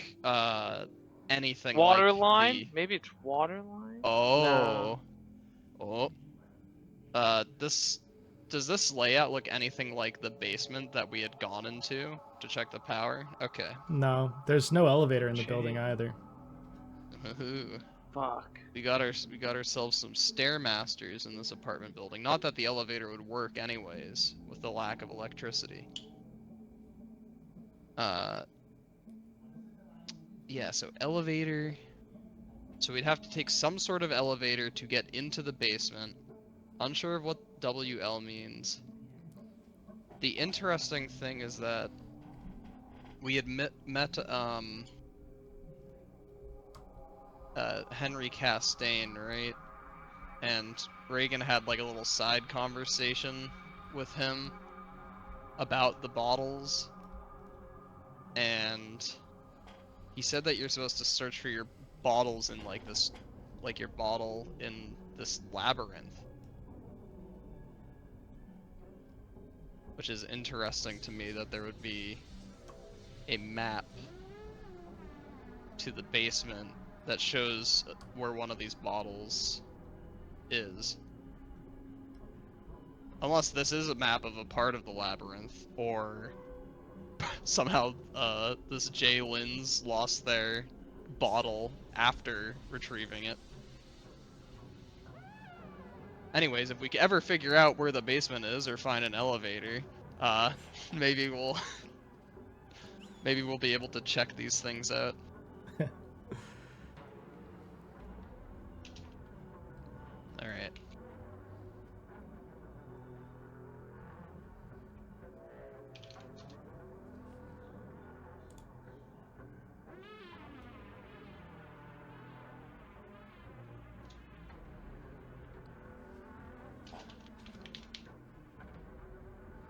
anything water like line? Maybe it's water line? Oh. No. Oh. Does this layout look anything like the basement that we had gone into to check the power? Okay. No, there's no elevator in the building either. Ooh. Fuck. We got ourselves some stairmasters in this apartment building. Not that the elevator would work anyways, with the lack of electricity. Yeah, so elevator. So we'd have to take some sort of elevator to get into the basement. Unsure of what WL means. The interesting thing is that we had met Henry Castaigne, right? And Reagan had like a little side conversation with him about the bottles, and he said that you're supposed to search for your bottles in like this, like your bottle in this labyrinth, which is interesting to me that there would be a map to the basement that shows where one of these bottles is. Unless this is a map of a part of the labyrinth, or somehow this Jay Lynn's lost their bottle after retrieving it. Anyways, if we ever figure out where the basement is or find an elevator, maybe we'll be able to check these things out. All right.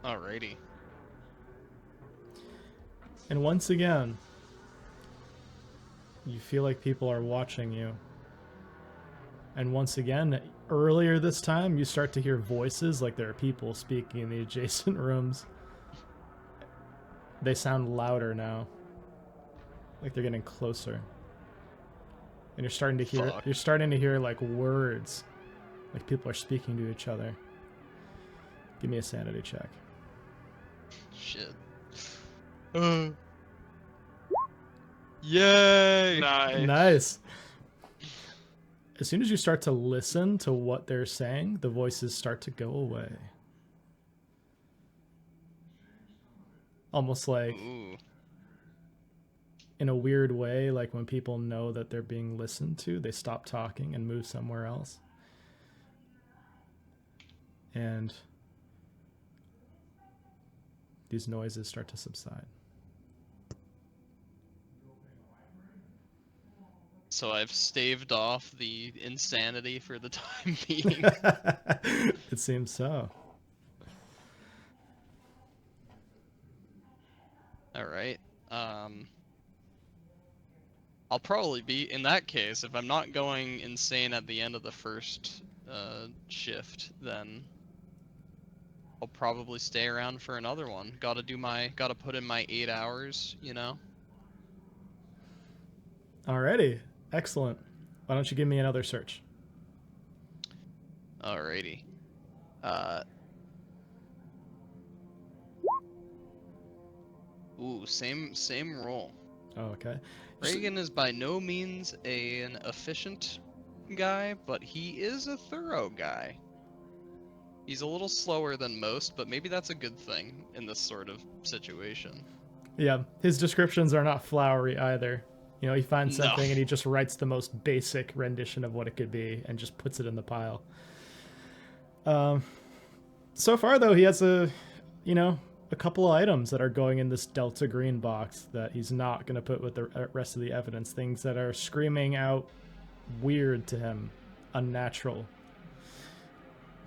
Alrighty. And once again, you feel like people are watching you. And once again, earlier this time, you start to hear voices, like there are people speaking in the adjacent rooms. They sound louder now. Like they're getting closer. And you're starting to hear like words. Like people are speaking to each other. Give me a sanity check. Shit. Yay! Nice. As soon as you start to listen to what they're saying, the voices start to go away. Almost like, Ooh. in a weird way, like when people know that they're being listened to, they stop talking and move somewhere else. And these noises start to subside. So I've staved off the insanity for the time being. It seems so. Alright. I'll probably be, in that case, if I'm not going insane at the end of the first shift, then I'll probably stay around for another one. Gotta put in my 8 hours, you know? Alrighty. Excellent. Why don't you give me another search? Alrighty. Ooh, same roll. Oh, okay. Reagan is by no means an efficient guy, but he is a thorough guy. He's a little slower than most, but maybe that's a good thing in this sort of situation. Yeah, his descriptions are not flowery either. You know, he finds something and he just writes the most basic rendition of what it could be and just puts it in the pile. So far, though, he has a couple of items that are going in this Delta Green box that he's not going to put with the rest of the evidence. Things that are screaming out weird to him, unnatural.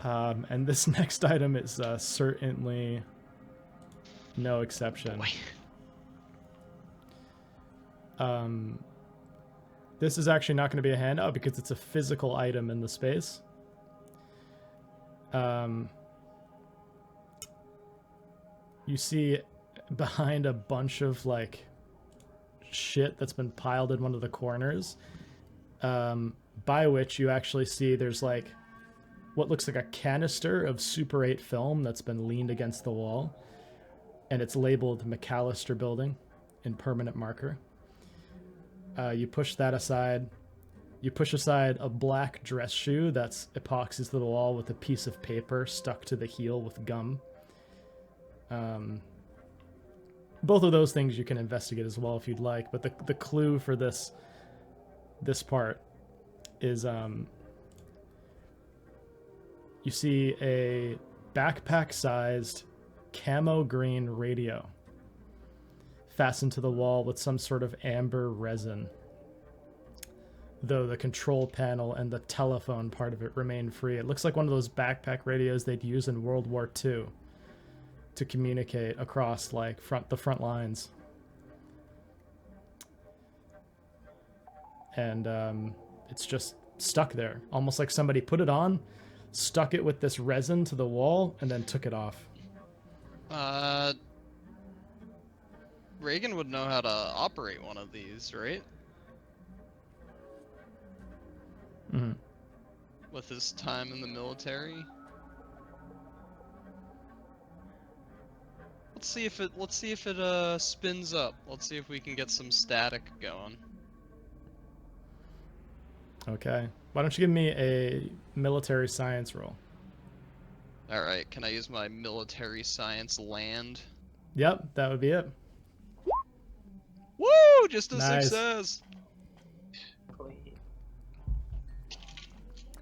And this next item is certainly no exception. Boy. This is actually not going to be a handout because it's a physical item in the space. You see behind a bunch of like shit that's been piled in one of the corners, by which you actually see there's like what looks like a canister of Super 8 film that's been leaned against the wall, and it's labeled McAllister Building in permanent marker. You push that aside, You push aside a black dress shoe that's epoxies to the wall with a piece of paper stuck to the heel with gum. Both of those things you can investigate as well if you'd like, but the clue for this part is you see a backpack-sized camo green radio fastened to the wall with some sort of amber resin, though the control panel and the telephone part of it remain free. It looks like one of those backpack radios they'd use in World War II to communicate across like the front lines. And it's just stuck there, almost like somebody put it on, stuck it with this resin to the wall, and then took it off. Reagan would know how to operate one of these, right? Mm-hmm. With his time in the military. Let's see if it spins up. Let's see if we can get some static going. Okay. Why don't you give me a military science roll? All right, can I use my military science land? Yep, that would be it. Woo! Just a Nice. success.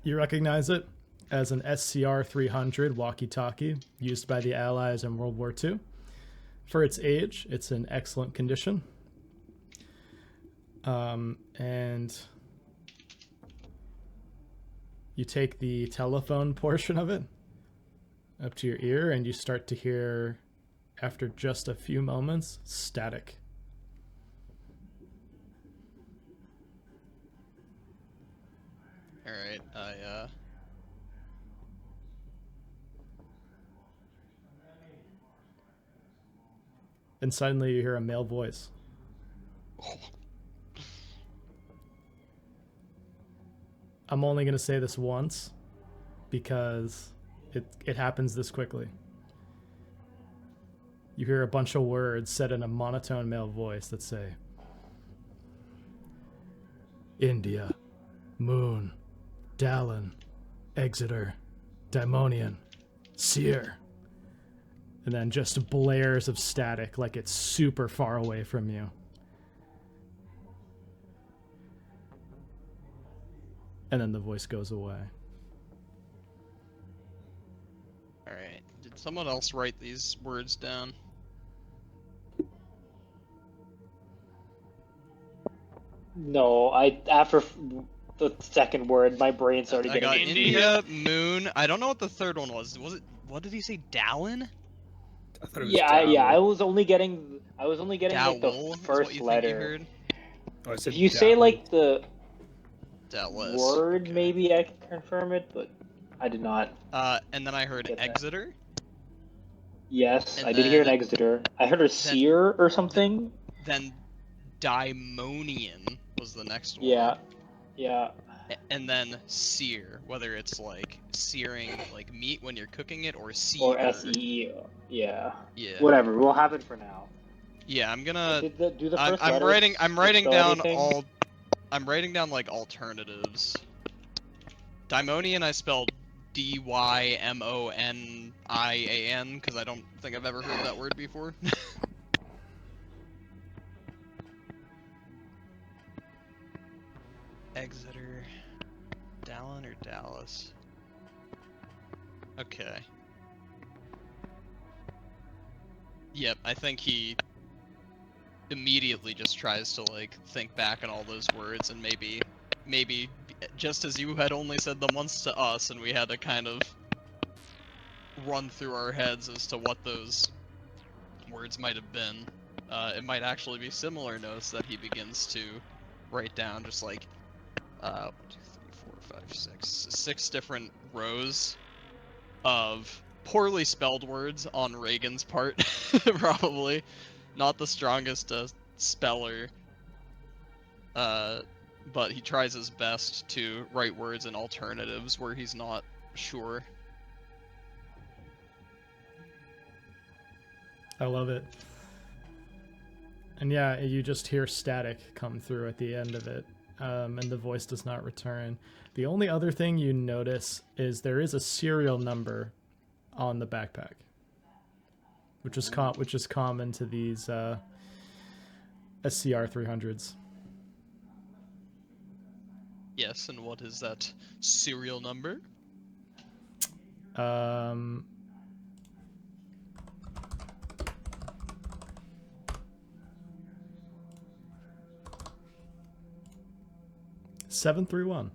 You recognize it as an SCR-300 walkie-talkie used by the Allies in World War II. For its age, it's in excellent condition. And you take the telephone portion of it up to your ear, and you start to hear, after just a few moments, static. Alright, And suddenly you hear a male voice. I'm only going to say this once because it happens this quickly. You hear a bunch of words said in a monotone male voice that say, India, Moon, Dallin, Exeter, Daimonian, Seer. And then just blares of static like it's super far away from you. And then the voice goes away. alright. Did someone else write these words down? No, after the second word, my brain started I got getting India, Moon. I don't know what the third one was. Was it? What did he say? Dallin? I thought it was Yeah, Dowell. yeah. I was only getting like Dowell the is what first you think you letter. heard? Oh, I said If you say Dowell. like the Dallas. word, Okay. maybe I can confirm it, but I did not. And then I heard Get that. Exeter. Yes, And I did hear an then- Exeter. I heard a seer or something. Then Daimonian was the next one. Yeah, yeah. And then sear, whether it's like searing like meat when you're cooking it or sear. Or SE. Yeah. Yeah. Whatever. We'll have it for now. Yeah, I'm gonna. Do the I'm, first I'm letter writing. I'm writing spell down anything? all. I'm writing down like alternatives. Daimonian I spelled Dymonian because I don't think I've ever heard that word before. Exeter, Dallin or Dallas? Okay. Yep, I think he immediately just tries to like think back on all those words and maybe just as you had only said them once to us and we had to kind of run through our heads as to what those words might have been. It might actually be similar notes that he begins to write down, just like 1, 2, 3, 4, 5, 6 different rows of poorly spelled words on Reagan's part. Probably not the strongest speller, but he tries his best to write words in alternatives where he's not sure. I love it. And yeah, you just hear static come through at the end of it. and the voice does not return. The only other thing you notice is there is a serial number on the backpack, which is common to these SCR 300s. Yes, and what is that serial number? 731.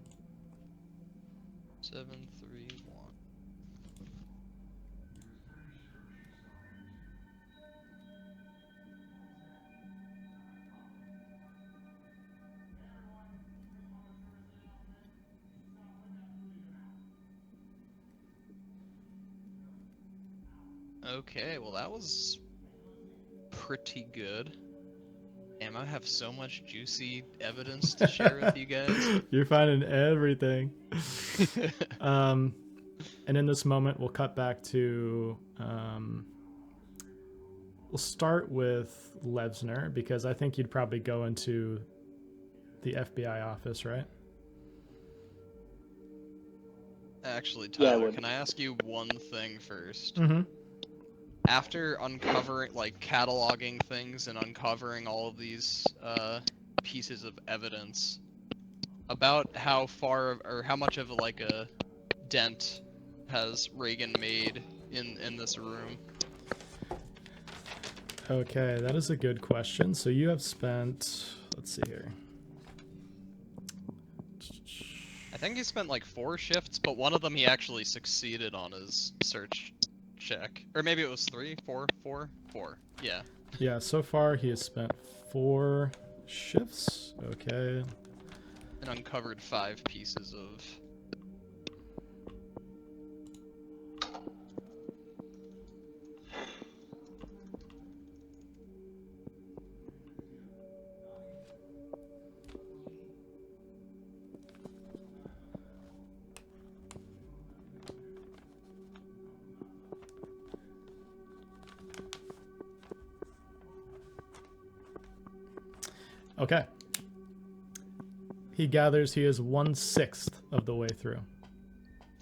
731. Okay, well that was pretty good. Damn, I have so much juicy evidence to share with you guys. You're finding everything. And in this moment, we'll cut back to. We'll start with Levsner, because I think you'd probably go into the FBI office, right? Actually, Yeah, I Tyler, would. can I ask you one thing first? Mm-hmm. After uncovering, like, cataloging things and uncovering all of these pieces of evidence, about how far or how much of like a dent has Reagan made in this room? Okay, that is a good question. So you have spent. Let's see here. I think he spent like 4 shifts, but one of them he actually succeeded on his search check. Or maybe it was 3, 4, 4, 4. Yeah. Yeah, so far he has spent 4 shifts. Okay. And uncovered 5 pieces of... Okay. He gathers he is 1/6 of the way through.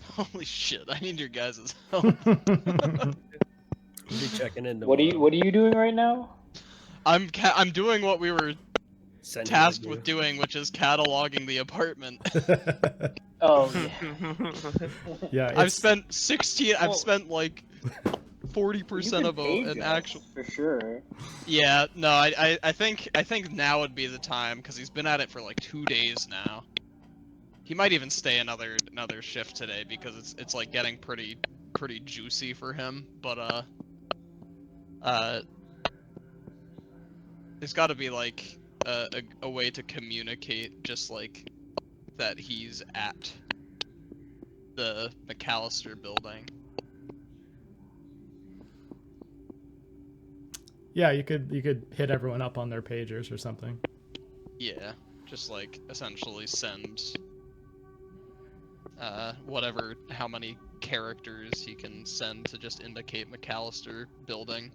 Holy shit, I need your guys' help. We'll be checking in What are tomorrow. you doing right now? I'm doing what we were Send him tasked you. with doing, which is cataloging the apartment. Oh yeah. Yeah, I've it's, spent 16. I've Well- spent like 40% of an actual. for sure. Yeah, no, I think now would be the time, because he's been at it for like 2 days now. He might even stay another shift today, because it's like getting pretty juicy for him. But there's got to be like a way to communicate, just like that he's at the McAllister building. yeah, you could hit everyone up on their pagers or something. Yeah, just like essentially send whatever, how many characters he can send to just indicate McAllister building.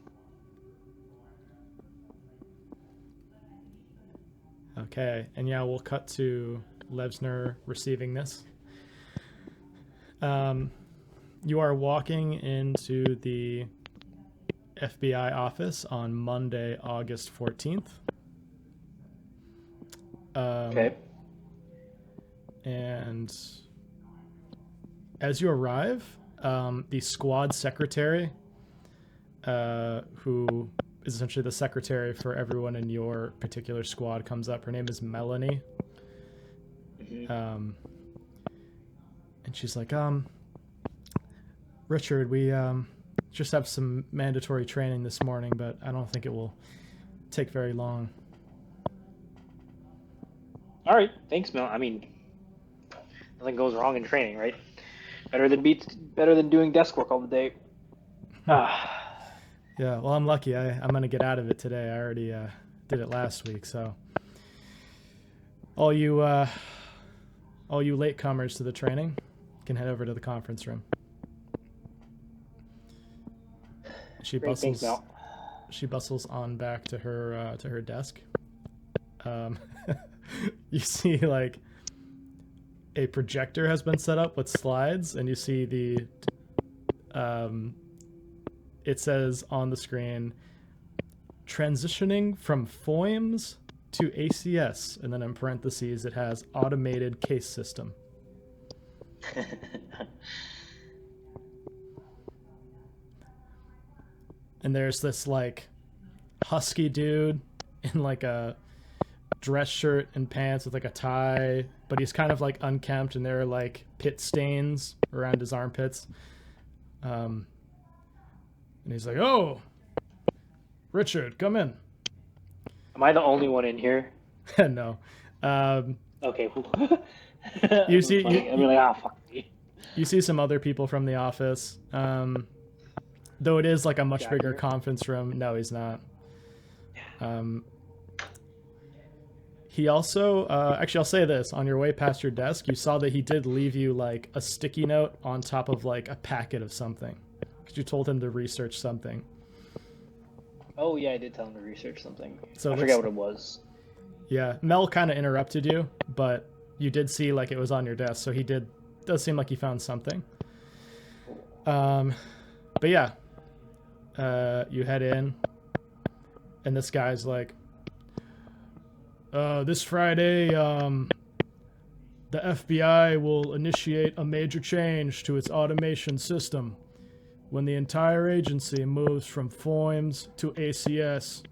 Okay, and yeah, we'll cut to Levsner receiving this. You are walking into the FBI office on Monday, August 14th. Okay. And as you arrive, the squad secretary, who is essentially the secretary for everyone in your particular squad, comes up. Her name is Melanie. Mhm. And she's like, Richard, we just have some mandatory training this morning, but I don't think it will take very long. All right. Thanks, Mel. I mean, nothing goes wrong in training, right? Better than doing desk work all the day. Ah. Yeah, well, I'm lucky. I'm going to get out of it today. I already did it last week, so all you latecomers to the training can head over to the conference room. She Great, thanks, bustles. Mel. She bustles on back to her desk. you see like a projector has been set up with slides, and you see the it says on the screen, transitioning from FOIMS to ACS, and then in parentheses it has automated case system. And there's this like husky dude in like a dress shirt and pants with like a tie, but he's kind of like unkempt, and there are like pit stains around his armpits. And he's like, "Oh, Richard, come in." Am I the only one in here? No. Okay. You see, I'm like, fuck me. You see some other people from the office. Though it is like a much bigger conference room. No, he's not. He also, actually, I'll say this. On your way past your desk, you saw that he did leave you like a sticky note on top of like a packet of something. Because you told him to research something. Oh, yeah, I did tell him to research something. So I forget what it was. Yeah, Mel kind of interrupted you, but you did see like it was on your desk, so does seem like he found something. But yeah, you head in, and this guy's like, this Friday, the FBI will initiate a major change to its automation system when the entire agency moves from FOIMS to ACS.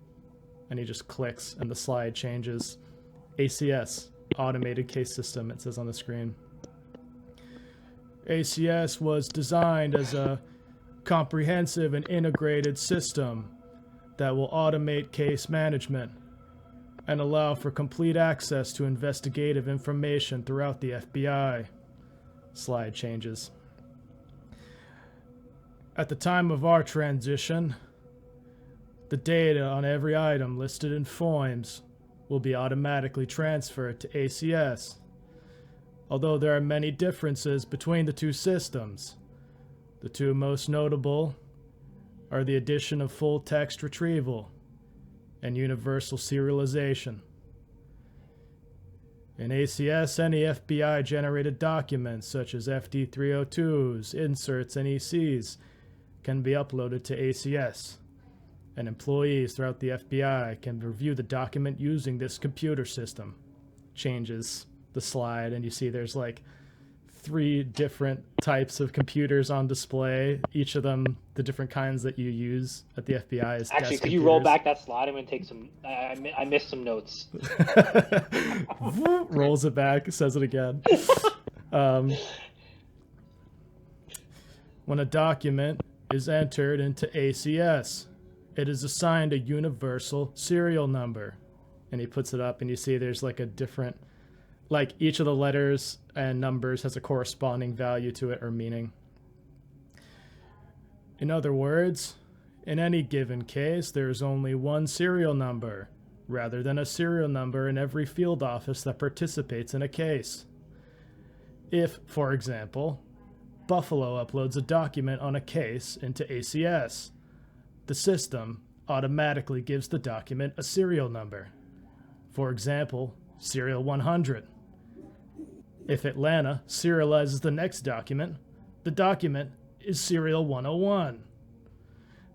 And he just clicks, and the slide changes. ACS, automated case system, it says on the screen. ACS was designed as a comprehensive and integrated system that will automate case management and allow for complete access to investigative information throughout the FBI. Slide changes. At the time of our transition, the data on every item listed in FOIMS will be automatically transferred to ACS. Although there are many differences between the two systems, the two most notable are the addition of full text retrieval and universal serialization. In ACS, any FBI-generated documents such as FD302s, inserts, and ECs can be uploaded to ACS, and employees throughout the FBI can review the document using this computer system. Changes the slide, and you see there's like 3 different types of computers on display. Each of them, the different kinds that you use at the FBI is actually. desk Could you roll back that slide? I'm gonna take some. I missed some notes. Rolls it back, says it again. When a document is entered into ACS, it is assigned a universal serial number. And he puts it up, and you see there's like a different, like each of the letters and numbers has a corresponding value to it or meaning. In other words, in any given case, there is only one serial number, rather than a serial number in every field office that participates in a case. If, for example, Buffalo uploads a document on a case into ACS, the system automatically gives the document a serial number. For example, serial 100. If Atlanta serializes the next document, the document is serial 101.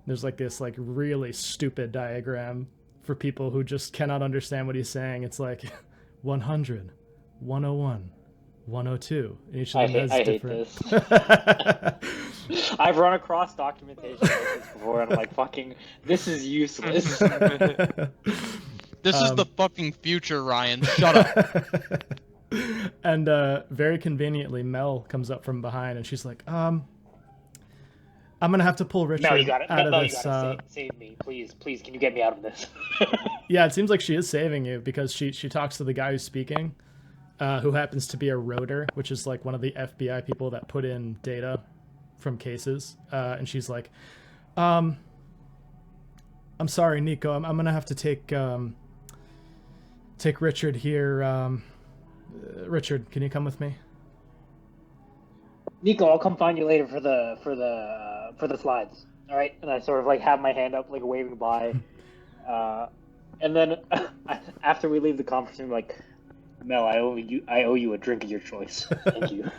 There's like this like really stupid diagram for people who just cannot understand what he's saying. It's like 100, 101, 102. And each of them has different... hate this. I've run across documentation like this before, and I'm like, fucking, this is useless. This is the fucking future, Ryan. Shut up. And very conveniently, Mel comes up from behind, and she's like, I'm gonna have to pull Richard out of this. Save me, please, can you get me out of this? Yeah, it seems like she is saving you, because she talks to the guy who's speaking, who happens to be a rotor, which is like one of the FBI people that put in data from cases, and she's like, I'm sorry, Nico, I'm gonna have to take Richard here. Richard, can you come with me? Nico, I'll come find you later for the slides. All right, and I sort of like have my hand up, like waving by, and then after we leave the conference room, like, Mel, I owe you a drink of your choice. Thank you.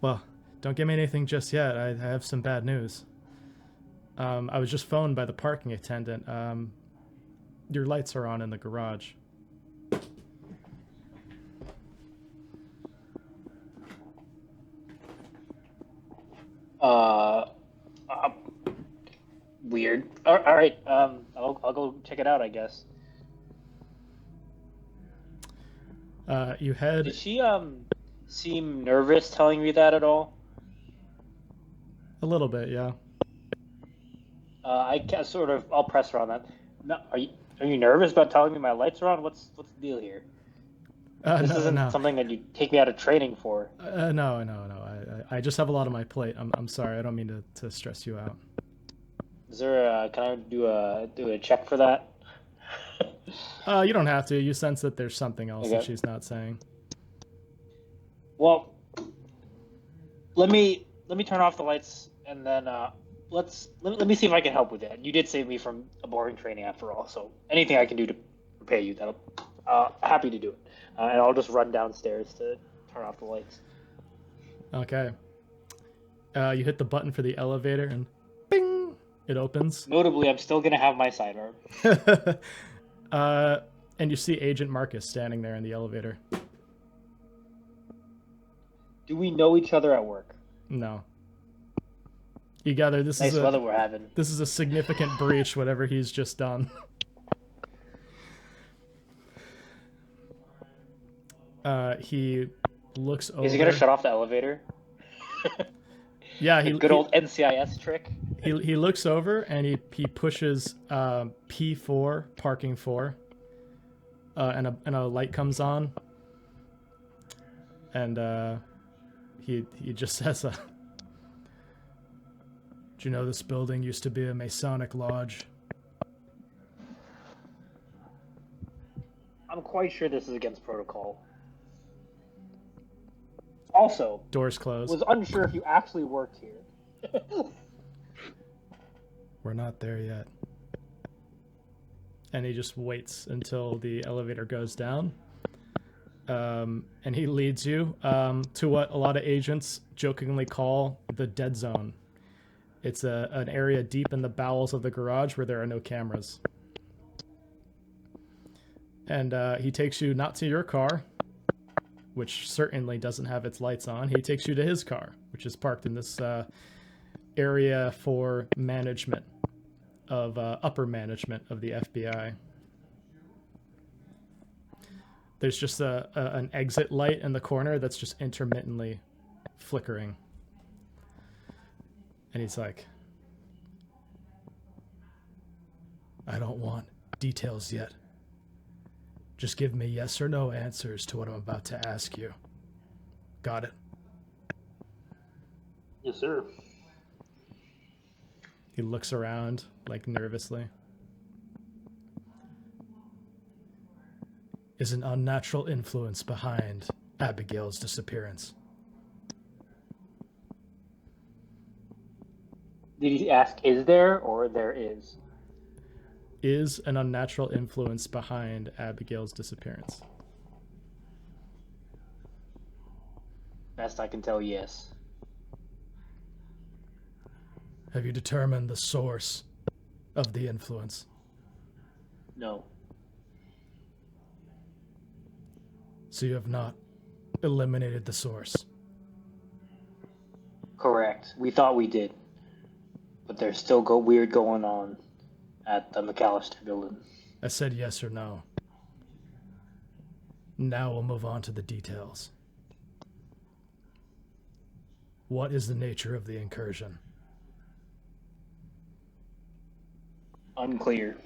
Well, don't give me anything just yet. I have some bad news. I was just phoned by the parking attendant. Your lights are on in the garage. Uh, uh weird. All right. I'll go check it out, I guess. You head. Did she seem nervous telling me that at all? A little bit, yeah. I can sort of. I'll press her on that. No, are you nervous about telling me my lights are on? What's the deal here? This isn't something that you take me out of training for. No. I just have a lot on my plate. I'm sorry. I don't mean to stress you out. Is there can I do a check for that? You don't have to. You sense that there's something else Okay. that she's not saying. Well, let me turn off the lights and then let me see if I can help with that. You did save me from a boring training after all, so anything I can do to repay you, that'll happy to do it. And I'll just run downstairs to turn off the lights. Okay. You hit the button for the elevator and bing, it opens. Notably, I'm still gonna have my sidearm. And you see Agent Marcus standing there in the elevator. Do we know each other at work? No. You gather this Nice is weather we're having. This is a significant breach, whatever he's just done. He looks over. Is he gonna shut off the elevator? Yeah, Good old NCIS trick. He looks over and he pushes P4, parking 4, and a light comes on, and he just says, "Do you know this building used to be a Masonic lodge?" I'm quite sure this is against protocol. Also, Doors closed. was unsure if you actually worked here. We're not there yet. And he just waits until the elevator goes down. And he leads you to what a lot of agents jokingly call the dead zone. It's an area deep in the bowels of the garage where there are no cameras. And he takes you not to your car, which certainly doesn't have its lights on. He takes you to his car, which is parked in this area for management of upper management of the FBI. There's just an exit light in the corner that's just intermittently flickering. And he's like, "I don't want details yet. Just give me yes or no answers to what I'm about to ask you. Got it?" Yes, sir. He looks around, like, nervously. Is an unnatural influence behind Abigail's disappearance? Did he ask, is there, or there is? Is an unnatural influence behind Abigail's disappearance? Best I can tell, yes. Have you determined the source of the influence? No. So you have not eliminated the source? Correct. We thought we did. But there's still weird going on at the McAllister building. I said yes or no. Now we'll move on to the details. What is the nature of the incursion? Unclear.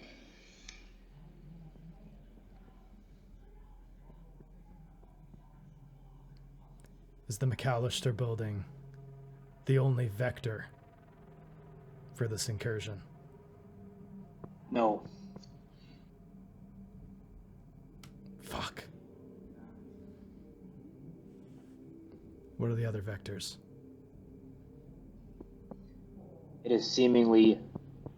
Is the McAllister building the only vector for this incursion? No. Fuck. What are the other vectors? It is seemingly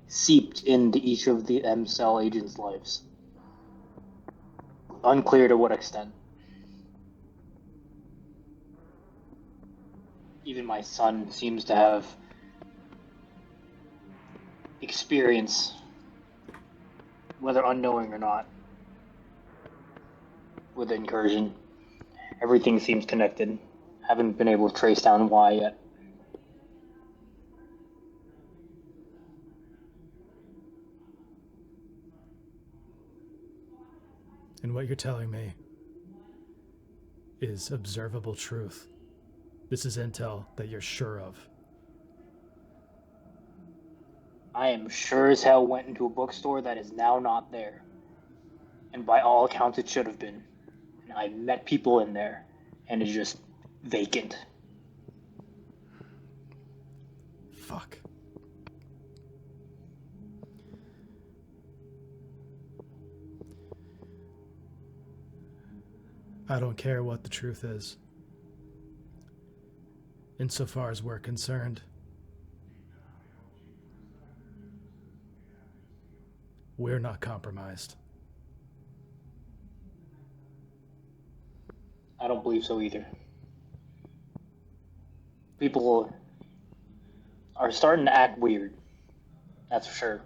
seeped into each of the M-Cell agents' lives. Unclear to what extent. Even my son seems to have experience, whether unknowing or not, with the incursion. Everything seems connected. Haven't been able to trace down why yet. And what you're telling me is observable truth. This is intel that you're sure of. I am sure as hell went into a bookstore that is now not there. And by all accounts, it should have been. And I met people in there, and it's just vacant. Fuck. I don't care what the truth is. Insofar as we're concerned, we're not compromised. I don't believe so either. People are starting to act weird. That's for sure.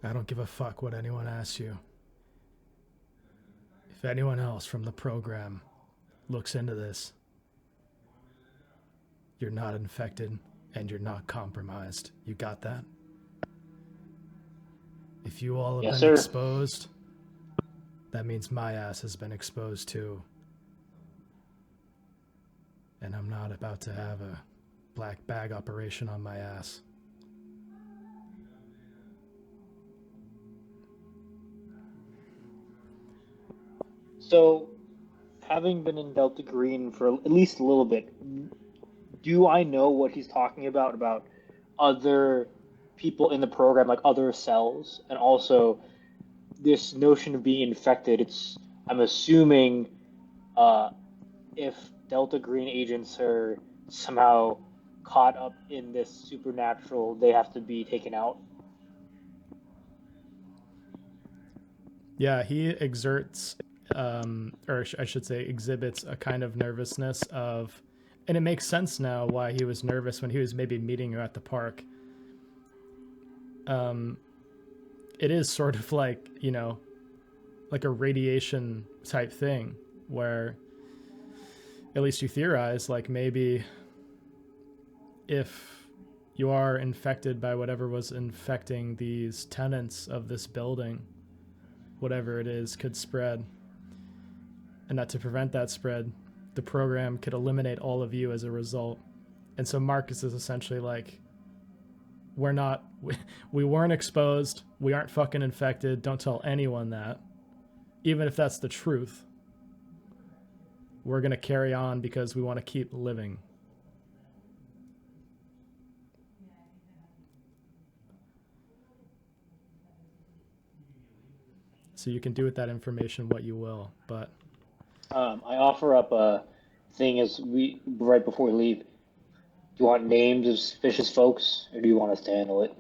I don't give a fuck what anyone asks you. If anyone else from the program looks into this, you're not infected and you're not compromised. You got that? If you all have Yes, been sir. exposed, that means my ass has been exposed too. And I'm not about to have a black bag operation on my ass. So, having been in Delta Green for at least a little bit, do I know what he's talking about other people in the program, like other cells, and also this notion of being infected? I'm assuming if Delta Green agents are somehow caught up in this supernatural, they have to be taken out. Yeah, he exerts, I should say exhibits a kind of nervousness of, and it makes sense now why he was nervous when he was maybe meeting you at the park. It is sort of like, like a radiation type thing where at least you theorize, like maybe if you are infected by whatever was infecting these tenants of this building, whatever it is could spread. And that to prevent that spread, the program could eliminate all of you as a result. And so Marcus is essentially like, we weren't exposed, we aren't fucking infected, don't tell anyone that. Even if that's the truth, we're gonna carry on because we want to keep living. So you can do with that information what you will, but I offer up a thing right before we leave. Do you want names of suspicious folks, or do you want us to handle it?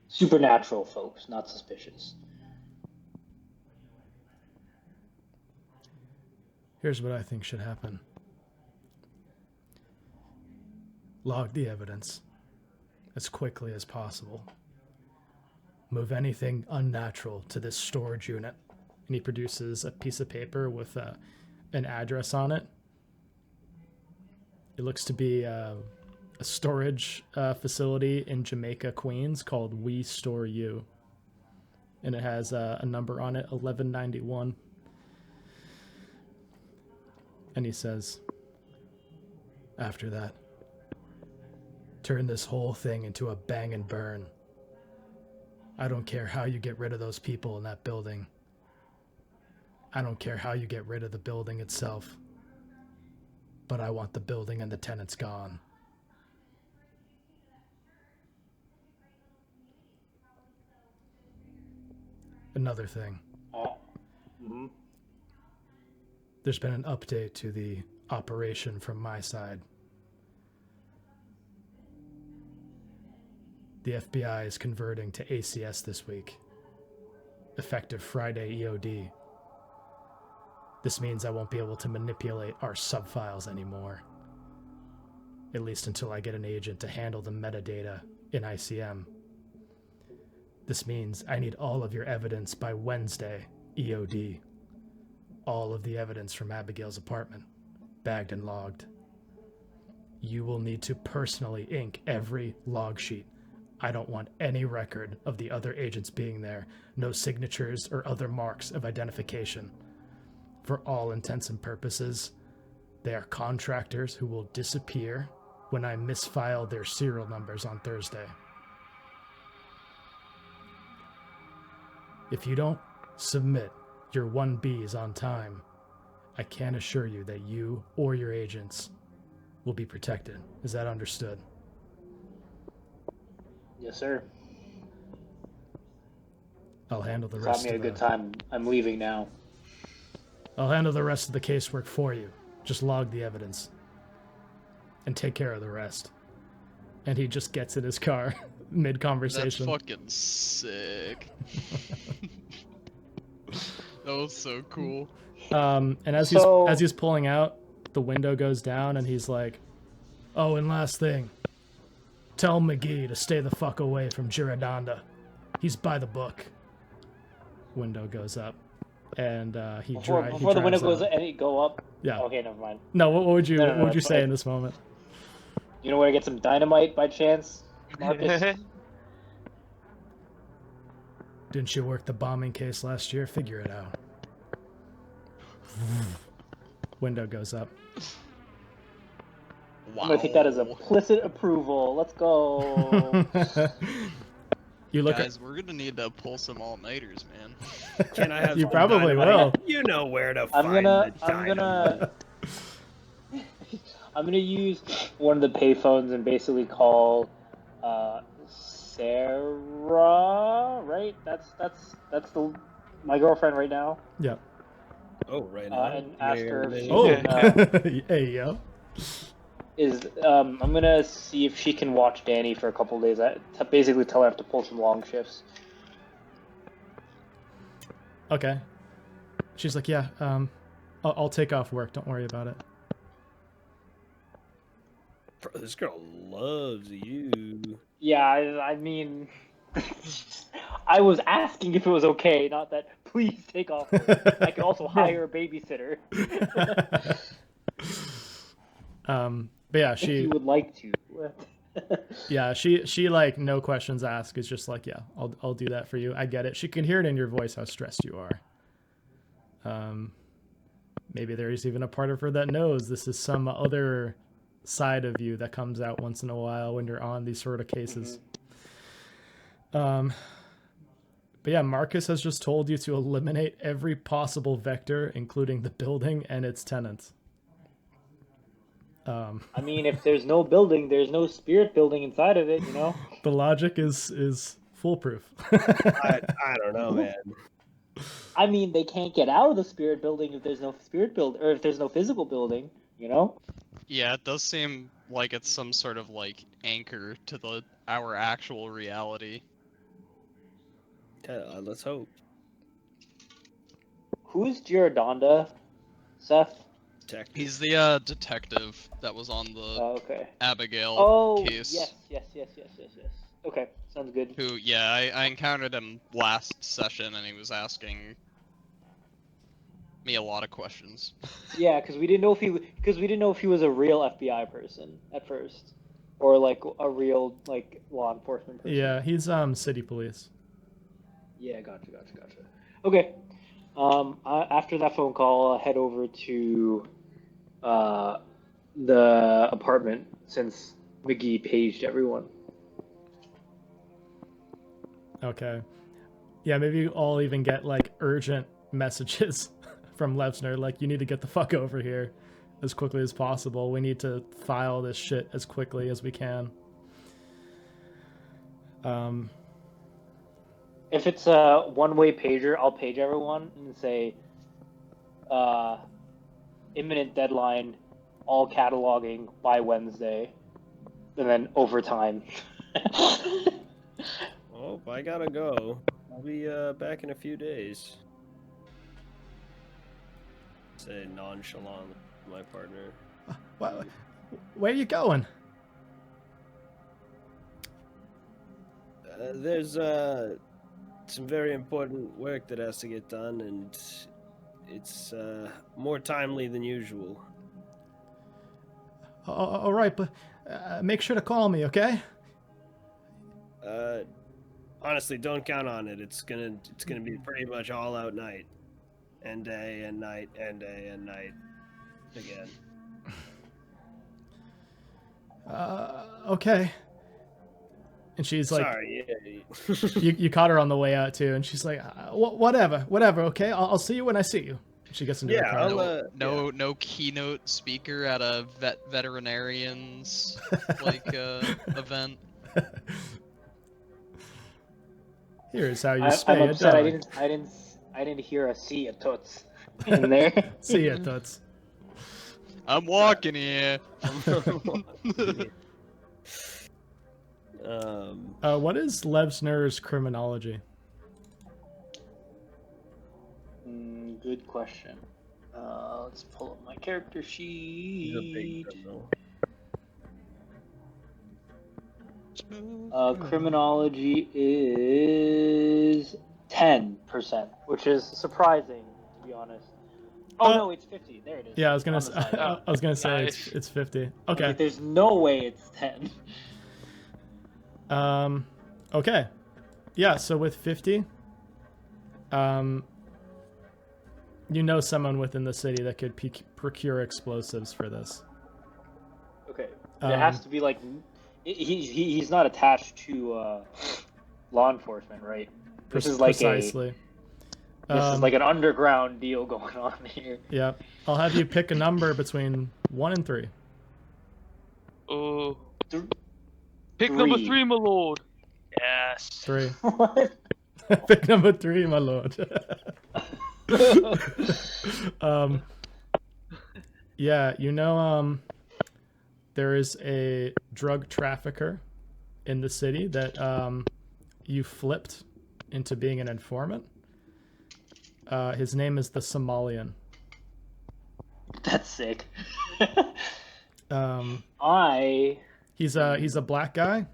Supernatural folks, not suspicious. here's what I think should happen. Log the evidence as quickly as possible. Move anything unnatural to this storage unit. And he produces a piece of paper with an address on it. It looks to be a storage facility in Jamaica, Queens called We Store You. And it has a number on it, 1191. And he says, after that, turn this whole thing into a bang and burn. I don't care how you get rid of those people in that building. I don't care how you get rid of the building itself. But I want the building and the tenants gone. Another thing. Mm-hmm. There's been an update to the operation from my side. The FBI is converting to ACS this week, effective Friday EOD. This means I won't be able to manipulate our subfiles anymore, at least until I get an agent to handle the metadata in ICM. This means I need all of your evidence by Wednesday EOD. All of the evidence from Abigail's apartment, bagged and logged. You will need to personally ink every log sheet. I don't want any record of the other agents being there, no signatures or other marks of identification. For all intents and purposes, they are contractors who will disappear when I misfile their serial numbers on Thursday. If you don't submit your 1Bs on time, I can assure you that you or your agents will be protected. Is that understood? Yes, sir. I'll handle the Got rest me a of good the time. I'm leaving now. I'll handle the rest of the casework for you. Just log the evidence and take care of the rest. And he just gets in his car mid That's conversation. fucking sick. That was so cool. And as he's pulling out, the window goes down and he's like, "Oh, and last thing. Tell McGee to stay the fuck away from Girodonda. He's by the book." Window goes up, and he Before drives. the window goes and it go up. Yeah. Okay, never mind. No, what would you No, what would you it's say fine. in this moment? You know where to get some dynamite by chance, Marcus? Didn't you work the bombing case last year? Figure it out. Window goes up. Wow. I'm gonna take that as implicit approval. Let's go. You look Guys, we're gonna need to pull some all-nighters, man. Can I have You some probably dynamite? will. You know where to I'm find gonna the dynamite. I'm gonna use one of the payphones and basically call Sarah. Right? That's my girlfriend right now. Yeah. Oh, right now. And ask her if she Oh. can, Hey yo. I'm gonna see if she can watch Danny for a couple days. Basically tell her I have to pull some long shifts. Okay. She's like, yeah. I'll take off work. Don't worry about it. Bro, this girl loves you. Yeah, I mean, I was asking if it was okay, not that please take off work. I could also hire a babysitter. But yeah, If you would like to. yeah, she like no questions asked. It's just like, yeah, I'll do that for you. I get it. She can hear it in your voice how stressed you are. Maybe there's even a part of her that knows this is some other side of you that comes out once in a while when you're on these sort of cases. But yeah, Marcus has just told you to eliminate every possible vector, including the building and its tenants. I mean, if there's no building, there's no spirit building inside of it, you know? The logic is foolproof. I don't know, man. I mean, they can't get out of the spirit building if there's no spirit build, or if there's no physical building, you know? Yeah, it does seem like it's some sort of like anchor to our actual reality. Yeah, let's hope. Who's Girodonda, Seth? He's the detective that was on the Oh, okay. Abigail case. Yes. Okay, sounds good. Who, yeah, I encountered him last session and he was asking me a lot of questions. Yeah, because we didn't know if he was a real FBI person at first, or like a real like law enforcement person. Yeah, he's city police. Yeah, gotcha. Okay. After that phone call, I'll head over to the apartment since McGee paged everyone. Okay. Yeah, maybe I'll even get like urgent messages from Levsner, like, you need to get the fuck over here as quickly as possible. We need to file this shit as quickly as we can. If it's a one-way pager, I'll page everyone and say, imminent deadline, all cataloging by Wednesday, and then overtime. Nope, I gotta go. I'll be back in a few days. Say nonchalant to my partner. Where are you going? There's some very important work that has to get done, and it's more timely than usual. All right, but make sure to call me, okay? Honestly, don't count on it. It's gonna be pretty much all out night, and day and night and day and night again. Okay. And she's like, sorry, yeah. you caught her on the way out too, and she's like, whatever, okay, I'll see you when I see you. She gets into her car. No keynote speaker at a veterinarian's event. Here's how you I'm spay a upset. dog. I didn't hear a see ya toots in there. See ya, toots. I'm walking here. What is Levsner's criminology? Good question. Let's pull up my character sheet. He's a big criminal. Criminology is 10%, which is surprising, to be honest. Oh no, it's 50. There it is. Yeah, I was gonna say Nice. it's 50. Okay. Like, there's no way it's 10. Okay. Yeah, so with 50, you know someone within the city that could procure explosives for this. Okay. It has to be like he's not attached to law enforcement, right? This is like precisely. This is like an underground deal going on here. Yeah. I'll have you pick a number between 1 and 3. Oh. Th- Pick number 3, my lord. Yes. 3. What? Pick number 3, my lord. Yeah, there is a drug trafficker in the city that you flipped into being an informant. His name is the Somalian. That's sick. He's a black guy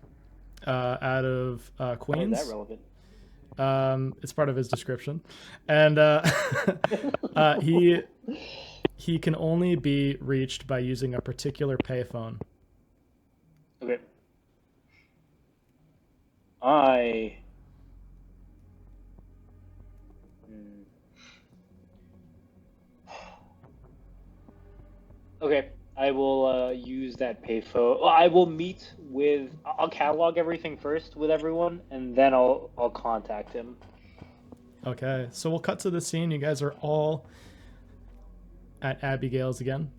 out of Queens. Is that relevant? It's part of his description, and he can only be reached by using a particular payphone. Okay. Okay, I will use that payphone. Well, I will meet with. I'll catalog everything first with everyone, and then I'll contact him. Okay, so we'll cut to the scene. You guys are all at Abigail's again.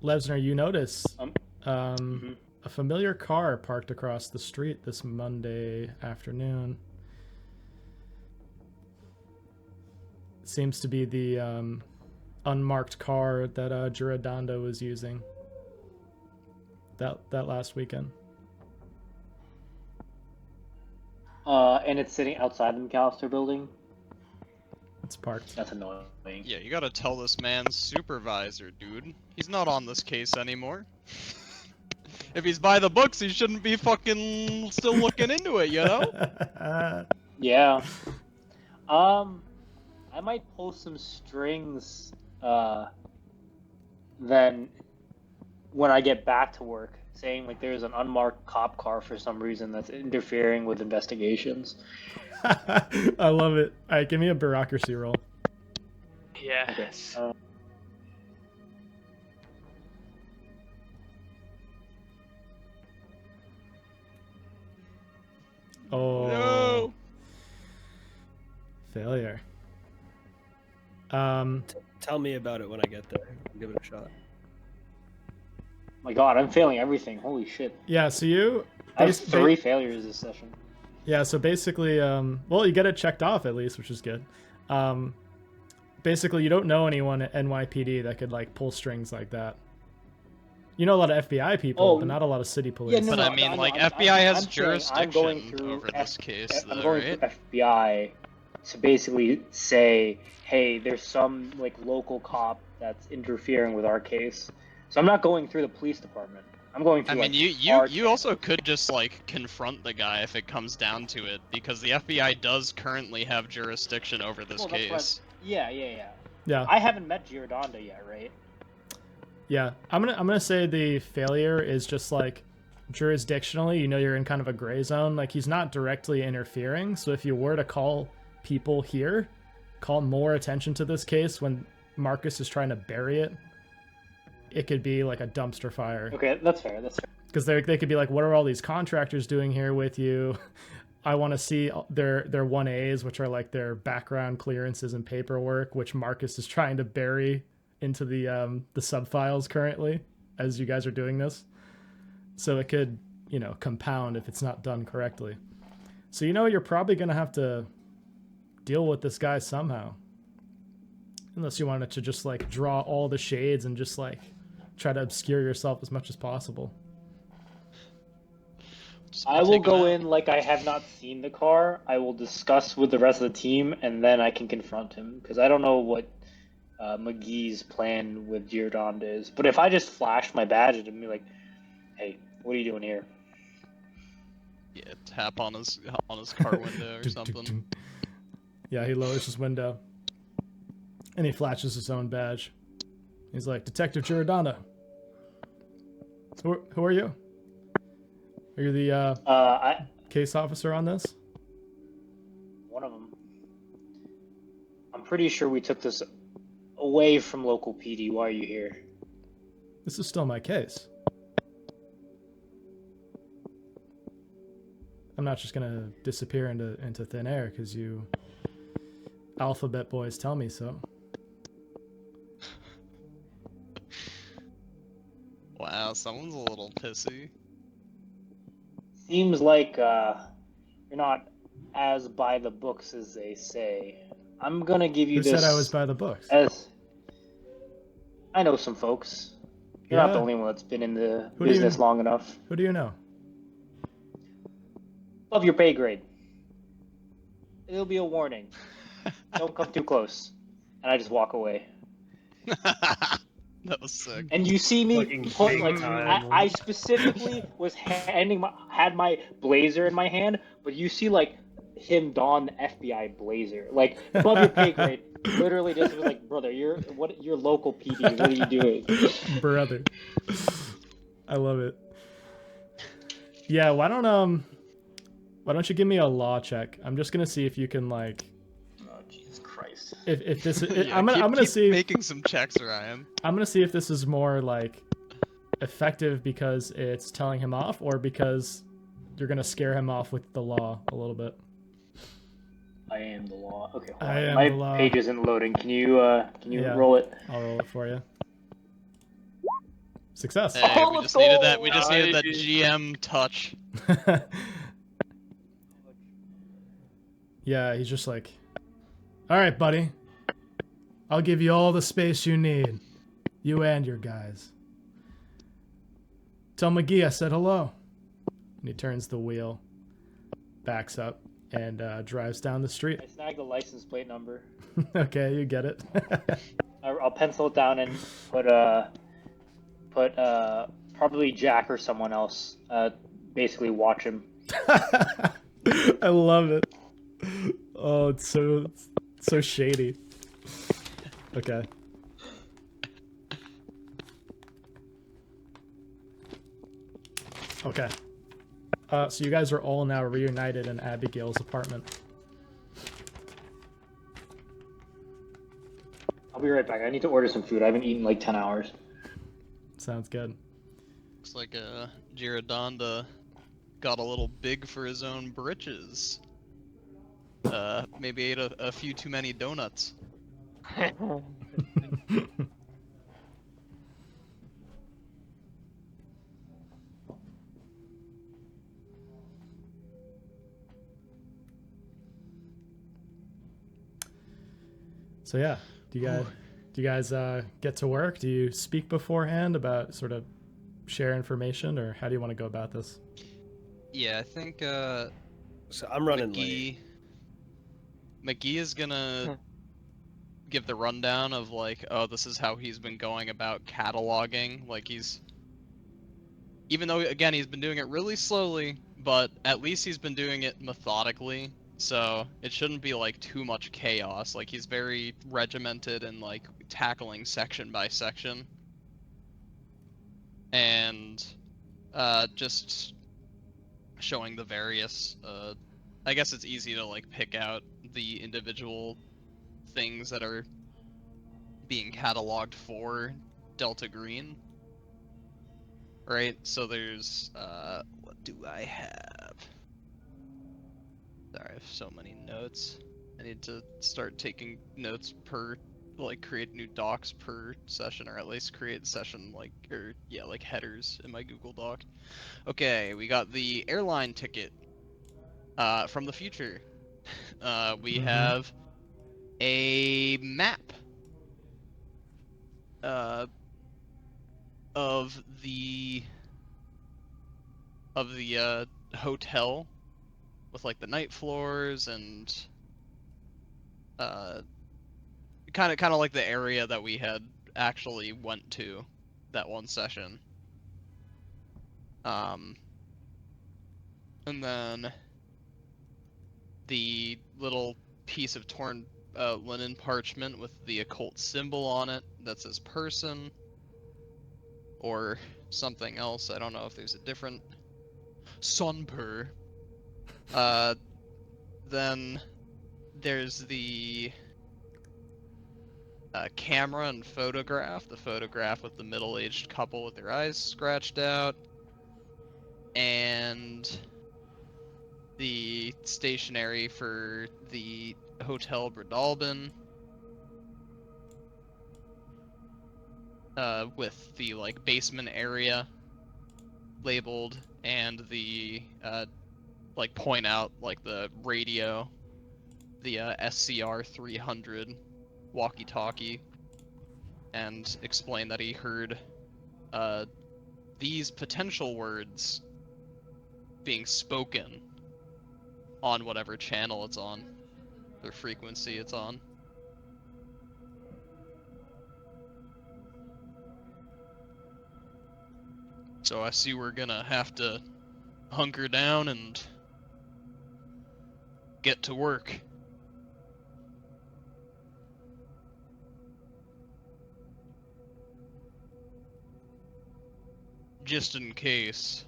Levsner, you notice a familiar car parked across the street this Monday afternoon. Seems to be the unmarked car that Girodando was using that last weekend. And it's sitting outside the McAllister building. It's parked. That's annoying. Yeah, you gotta tell this man's supervisor, dude. He's not on this case anymore. If he's by the books, he shouldn't be fucking still looking into it, you know? Yeah. I might pull some strings then when I get back to work, saying like there's an unmarked cop car for some reason that's interfering with investigations. I love it. All right, give me a bureaucracy roll. Yes. Oh. No. Failure. Tell me about it when I get there. I'll give it a shot. My God, I'm failing everything. Holy shit. Yeah, so you... I have 3 failures this session. Yeah, so basically, well, you get it checked off at least, which is good. Basically, you don't know anyone at NYPD that could, like, pull strings like that. You know a lot of FBI people, Oh, but not a lot of city police. Yeah, no, But no, I mean, no, like, I'm FBI has saying I'm going jurisdiction through over this case, I'm though, going right? through FBI to basically say, hey, there's some like local cop that's interfering with our case. So I'm not going through the police department. I'm going I through mean, like you our you also channels. could just like confront the guy if it comes down to it, because the FBI does currently have jurisdiction over this Well, that's what case. yeah. Yeah. I haven't met Giordanda yet, right? Yeah, I'm gonna say the failure is just like jurisdictionally, you know, you're in kind of a gray zone. Like he's not directly interfering. So if you were to call people here, call more attention to this case when Marcus is trying to bury it, it could be like a dumpster fire. Okay, that's fair. That's fair. Because they could be like, what are all these contractors doing here with you? I want to see their 1As, which are like their background clearances and paperwork, which Marcus is trying to bury into the subfiles currently as you guys are doing this. So it could, you know, compound if it's not done correctly. So, you know, you're probably going to have to deal with this guy somehow. Unless you wanted to just like draw all the shades and just like try to obscure yourself as much as possible. I will go in like I have not seen the car. I will discuss with the rest of the team, and then I can confront him because I don't know what McGee's plan with Giordanda is. But if I just flash my badge at him and be like, "Hey, what are you doing here?" Yeah, tap on his car window or something. Yeah, he lowers his window. And he flashes his own badge. He's like, Detective Giordanda. Who are you? Are you the case officer on this? One of them. I'm pretty sure we took this away from local PD. Why are you here? This is still my case. I'm not just gonna disappear into thin air because you alphabet boys tell me so. Wow, someone's a little pissy. Seems like you're not as by the books as they say. I'm gonna give you Who this. said I was by the books? As I know some folks. You're not the Yeah? only one that's been in the Who do you- business long enough. Who do you know? Above your pay grade. It'll be a warning. Don't come too close. And I just walk away. That was sick. And you see me Fucking put big like time. I specifically was had my blazer in my hand, but you see like him don the FBI blazer, like above your pay grade. Literally just was like, brother, you're local PD. What are you doing? Brother. I love it. Yeah, why don't you give me a law check? I'm just gonna see if you can like. Oh Jesus Christ! If this, Yeah, I'm gonna keep see. making some checks, Ryan. I'm gonna see if this is more like effective because it's telling him off, or because you're gonna scare him off with the law a little bit. I am the law. Okay, hold I on. am My the law. page isn't loading. Can you Yeah. roll it? I'll roll it for you. Success. Hey, Oh, we let's just needed that. go! We just needed that Nice. GM touch. Yeah, he's just like, all right, buddy. I'll give you all the space you need. You and your guys. Tell McGee I said hello. And he turns the wheel, backs up, and drives down the street. I snagged the license plate number. Okay, you get it. I'll pencil it down and put probably Jack or someone else. Basically watch him. I love it. Oh, it's so shady. Okay. Okay. So you guys are all now reunited in Abigail's apartment. I'll be right back. I need to order some food. I haven't eaten in like 10 hours. Sounds good. Looks like Girodonda got a little big for his own britches. Maybe ate a few too many donuts. So yeah, do you guys get to work? Do you speak beforehand about sort of share information, or how do you want to go about this? Yeah, I think So I'm running late. McGee is gonna give the rundown of like, oh, this is how he's been going about cataloging. Like even though again he's been doing it really slowly, but at least he's been doing it methodically. So it shouldn't be like too much chaos. Like he's very regimented and like tackling section by section. And just showing the various I guess it's easy to like pick out the individual things that are being cataloged for Delta Green. Right? So there's what do I have? Sorry, I have so many notes. I need to start taking notes per like create new docs per session, or at least create session like like headers in my Google Doc. Okay, we got the airline ticket from the future. We have a map uh, of the hotel with like the night floors and uh, kind of like the area that we had actually went to that one session. And then the little piece of torn linen parchment with the occult symbol on it that says person or something else. I don't know if there's a different Sonper. Then there's the camera and photograph. The photograph with the middle-aged couple with their eyes scratched out. And the stationery for the Hotel Bredalbin. With the like basement area labeled and the like point out like the radio, the SCR 300 walkie-talkie, and explain that he heard these potential words being spoken on whatever channel it's on, or frequency it's on. So I see we're gonna have to hunker down and get to work. Just in case,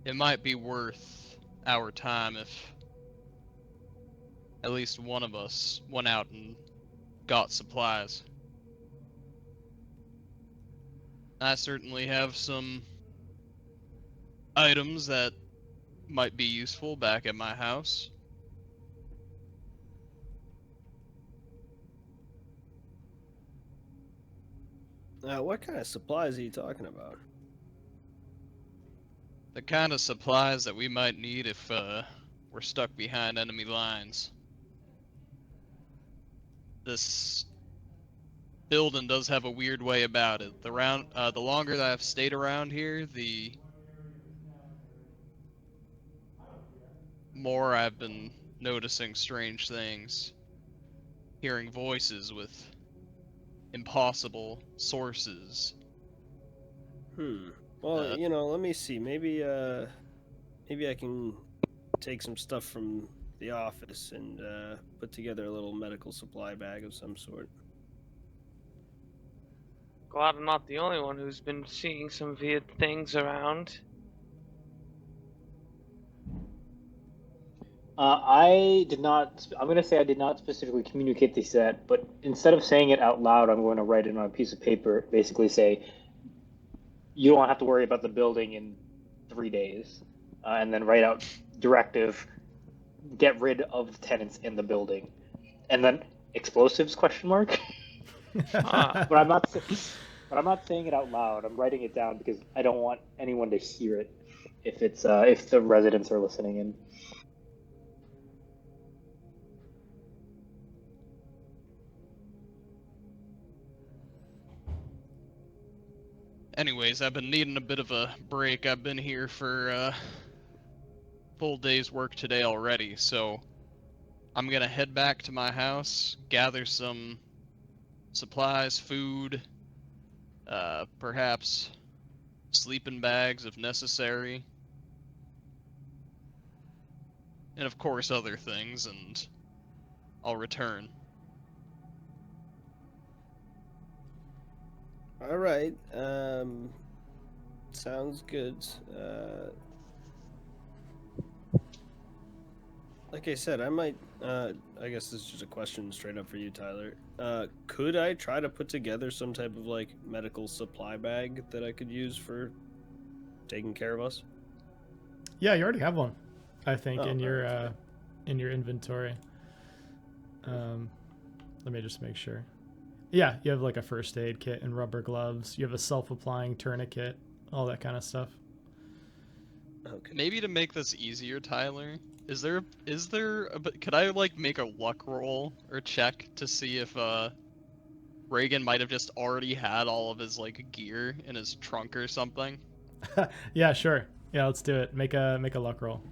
it might be worth our time if at least one of us went out and got supplies. I certainly have some items that might be useful back at my house. What kind of supplies are you talking about? The kind of supplies that we might need if we're stuck behind enemy lines. This building does have a weird way about it. The longer that I've stayed around here, the more I've been noticing strange things. Hearing voices with impossible sources. Well, let me see. Maybe I can take some stuff from the office and put together a little medical supply bag of some sort. Glad I'm not the only one who's been seeing some weird things around. I did not. I'm going to say I did not specifically communicate this yet, but instead of saying it out loud, I'm going to write it on a piece of paper. Basically, say you don't have to worry about the building in 3 days, and then write out directive: get rid of the tenants in the building, and then explosives ? But I'm not. But I'm not saying it out loud. I'm writing it down because I don't want anyone to hear it if the residents are listening in. Anyways, I've been needing a bit of a break. I've been here for full day's work today already, so I'm gonna head back to my house, gather some supplies, food, perhaps sleeping bags if necessary, and of course other things, and I'll return. All right. Sounds good. Like I said, I might. I guess this is just a question straight up for you, Tyler. Could I try to put together some type of like medical supply bag that I could use for taking care of us? Yeah, you already have one, I think, Oh, in your alright. inventory. Let me just make sure. Yeah, you have like a first aid kit and rubber gloves. You have a self-applying tourniquet, all that kind of stuff. Okay. Maybe to make this easier, Tyler, could I like make a luck roll or check to see if Reagan might have just already had all of his like gear in his trunk or something? Yeah, sure. Yeah, let's do it. Make a luck roll.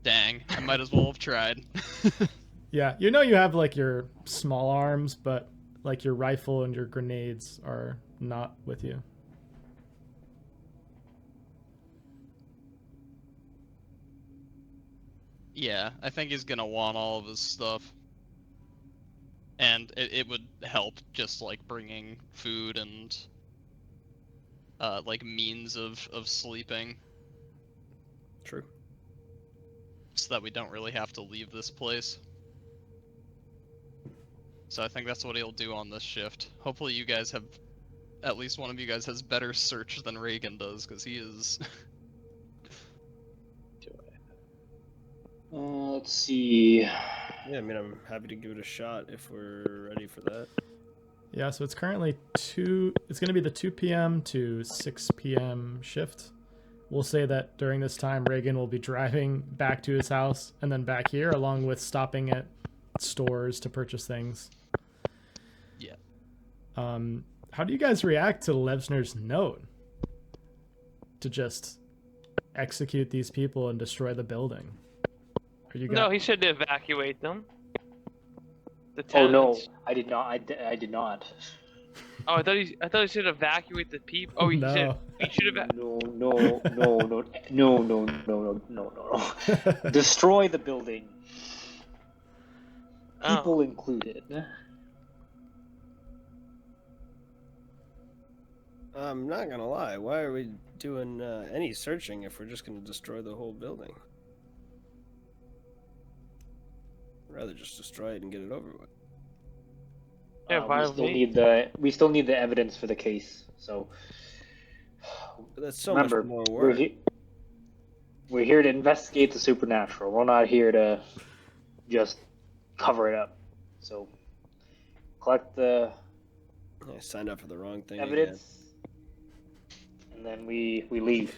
Dang, I might as well have tried. Yeah, you know you have like your small arms, but like your rifle and your grenades are not with you. Yeah, I think he's gonna want all of his stuff. And it would help just like bringing food and like means of sleeping True. so that we don't really have to leave this place. So I think that's what he'll do on this shift. Hopefully you guys have, at least one of you guys has better search than Reagan does, because he is... Let's see. Yeah, I mean, I'm happy to give it a shot if we're ready for that. Yeah, so it's currently it's going to be the 2 p.m. to 6 p.m. shift. We'll say that during this time, Reagan will be driving back to his house and then back here, along with stopping at stores to purchase things. Yeah. How do you guys react to Levsner's note to just execute these people and destroy the building? Are you No, he said to evacuate them. The Oh no, tenants. I did not. I did not. Oh, I thought he said evacuate the people. Oh, he said No. we should have. No, no, no, no, no, no, no, no, no. Destroy the building. People included. I'm not gonna lie. Why are we doing any searching if we're just gonna destroy the whole building? I'd rather just destroy it and get it over with. Yeah, we still need the evidence for the case. So But that's so remember, much more work. we're here to investigate the supernatural. We're not here to just cover it up. So collect the I signed up for the wrong thing. evidence, and then we leave.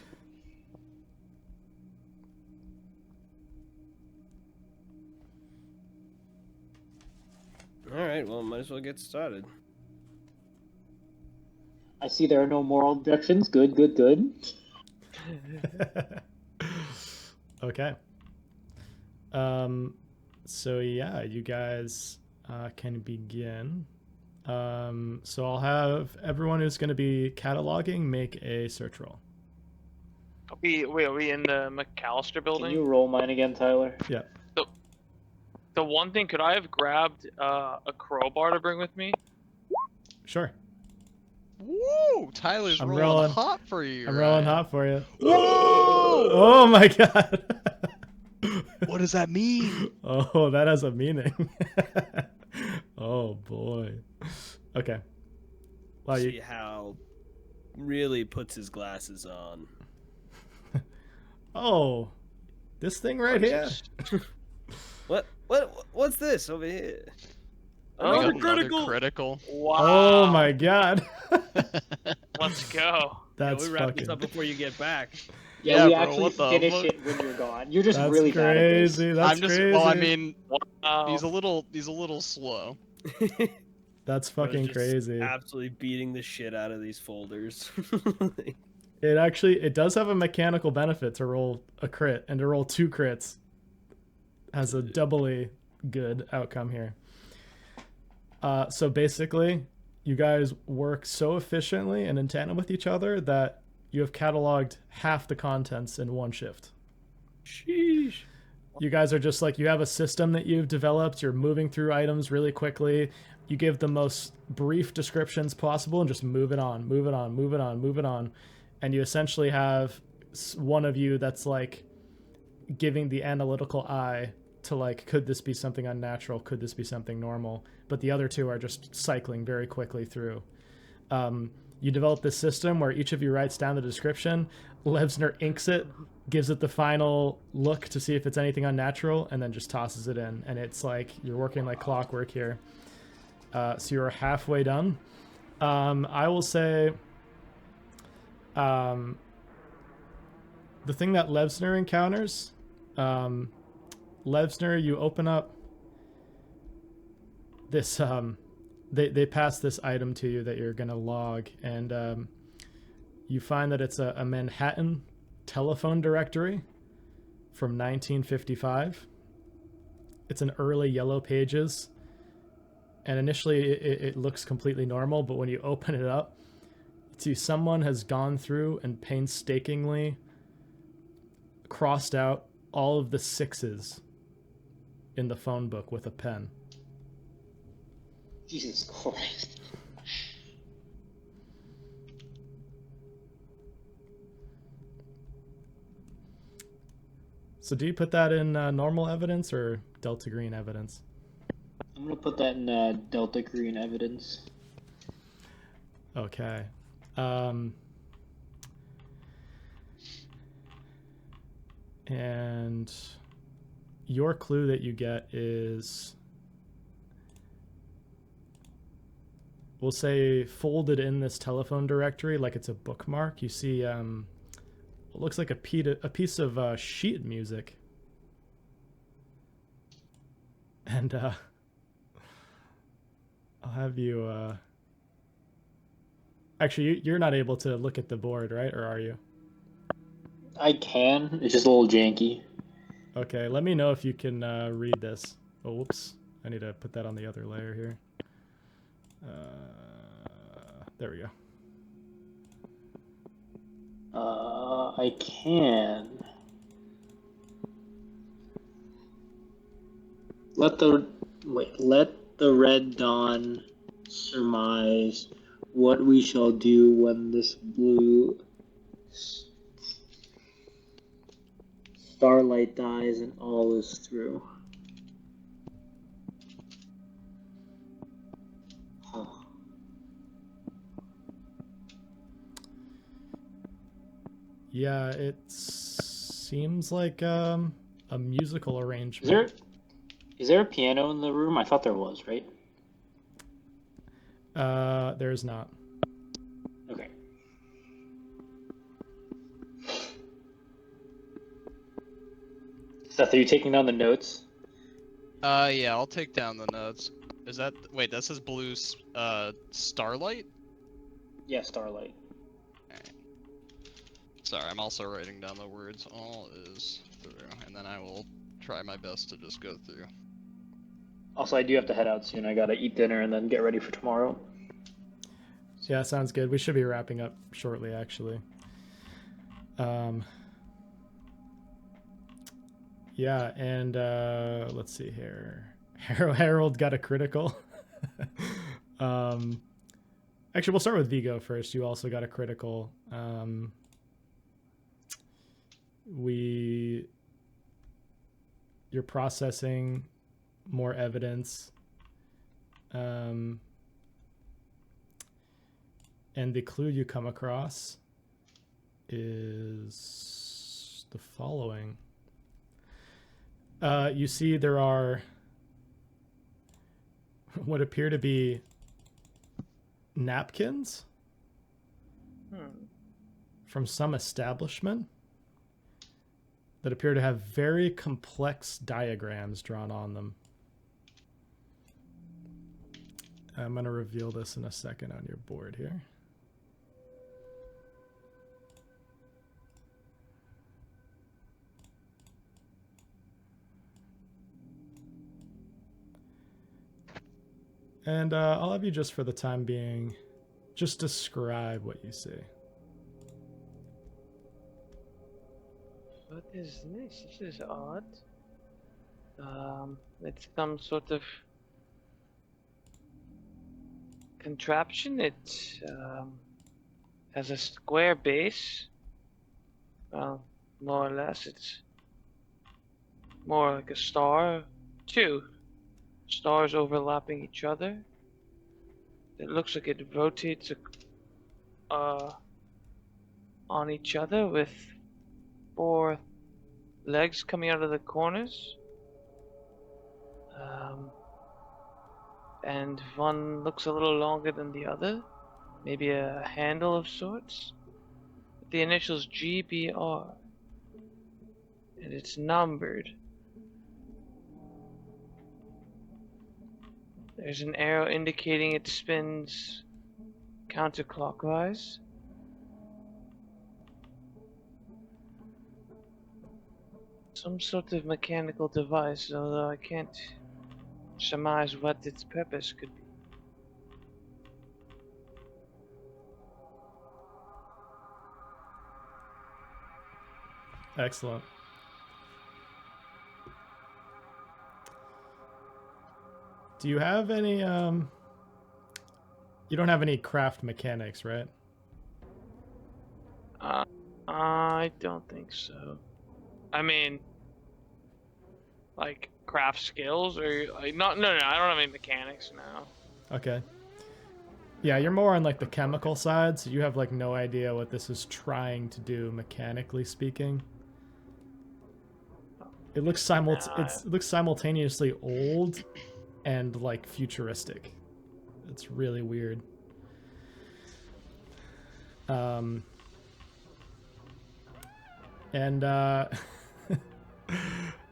All right. Well, might as well get started. I see there are no moral objections. Good, good, good. Okay. So yeah, you guys can begin. So I'll have everyone who's going to be cataloging make a search roll. Are we in the McAllister building? Can you roll mine again, Tyler? Yeah. The one thing, could I have grabbed a crowbar to bring with me? Sure. Woo! Tyler's I'm rolling rolling. hot for you. I'm rolling hot for you. Whoa! Oh my god. What does that mean? Oh, that has a meaning. Oh boy. Okay. Wow, See how really puts his glasses on. Oh, this thing right here. What's this over here? Oh, We got another critical. Wow. Oh my god. Let's go. That's we wrap this fucking up before you get back. Yeah, Yeah, we bro, actually what the finish fuck? it when you're gone. You're just That's really bad at this. crazy. That's I'm just crazy. well, I mean, Wow. he's a little slow. That's I was fucking just crazy. Absolutely beating the shit out of these folders. It does have a mechanical benefit to roll a crit, and to roll 2 crits has a doubly good outcome here. So basically, you guys work so efficiently and in tandem with each other that you have cataloged half the contents in one shift. Sheesh. You guys are just like, you have a system that you've developed. You're moving through items really quickly. You give the most brief descriptions possible and just move it on, move it on, move it on, move it on. And you essentially have one of you that's like giving the analytical eye to like, could this be something unnatural? Could this be something normal? But the other two are just cycling very quickly through. You develop this system where each of you writes down the description. Levsner inks it, gives it the final look to see if it's anything unnatural, and then just tosses it in. And it's like you're working like clockwork here. So you're halfway done. I will say the thing that Levsner encounters, Levsner, you open up this, they pass this item to you that you're going to log, and you find that it's a Manhattan telephone directory from 1955. It's an early Yellow Pages, and initially it looks completely normal, but when you open it up, you see someone has gone through and painstakingly crossed out all of the 6s in the phone book with a pen. Jesus Christ. So do you put that in normal evidence or Delta Green evidence? I'm gonna put that in Delta Green evidence. Okay. And your clue that you get is, we'll say, folded in this telephone directory like it's a bookmark. You see what looks like a piece of sheet music. And I'll have you... Actually, you're not able to look at the board, right? Or are you? I can. It's just a little janky. Okay, let me know if you can read this. Oh, whoops. I need to put that on the other layer here. There we go. I can. Let the red dawn surmise what we shall do when this blue starlight dies and all is through. Huh. Yeah, it seems like a musical arrangement. Is there a piano in the room? I thought there was, right? There's not. Okay. Seth, are you taking down the notes? Yeah, I'll take down the notes. Is that... Wait, that says blue, starlight? Yeah, starlight. Alright. Sorry, I'm also writing down the words. All is through, and then I will try my best to just go through. Also, I do have to head out soon. I gotta eat dinner and then get ready for tomorrow. Yeah, sounds good. We should be wrapping up shortly, actually. Yeah, and let's see here. Harold got a critical. Actually, we'll start with Vigo first. You also got a critical. You're processing more evidence. And the clue you come across is the following. You see there are what appear to be napkins from some establishment that appear to have very complex diagrams drawn on them. I'm going to reveal this in a second on your board here. And I'll have you just for the time being, just describe what you see. What is this? This is odd. It's some sort of contraption. It has a square base. Well, more or less, it's more like a star. Two stars overlapping each other. It looks like it rotates on each other with 4 legs coming out of the corners. And one looks a little longer than the other. Maybe a handle of sorts. The initials GBR. And it's numbered. There's an arrow indicating it spins counterclockwise. Some sort of mechanical device, although I can't surmise what its purpose could be. Excellent. Do you have any, you don't have any craft mechanics, right? I don't think so. I mean, like craft skills or like no, I don't have any mechanics now. Okay. Yeah, you're more on like the chemical side, so you have like no idea what this is trying to do mechanically speaking. It looks simultaneously old and like futuristic. It's really weird. And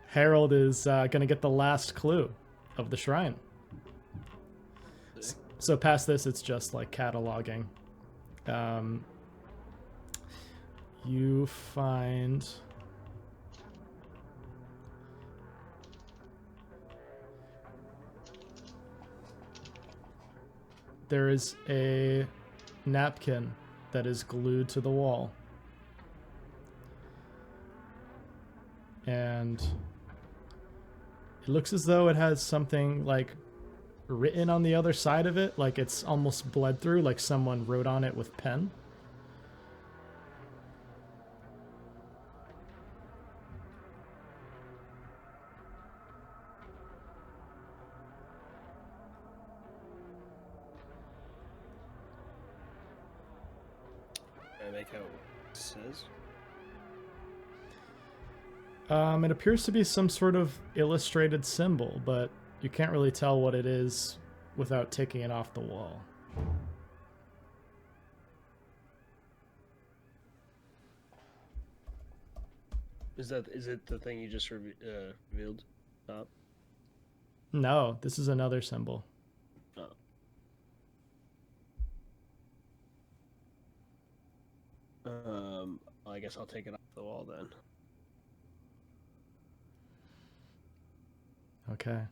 Harold is gonna get the last clue of the shrine. So past this, it's just like cataloging. You find there is a napkin that is glued to the wall. And it looks as though it has something like written on the other side of it, like it's almost bled through, like someone wrote on it with pen. Can I make out what it says? It appears to be some sort of illustrated symbol, but you can't really tell what it is without taking it off the wall. Is it the thing you just revealed? Top? No, this is another symbol. Oh. I guess I'll take it off the wall then. Okay.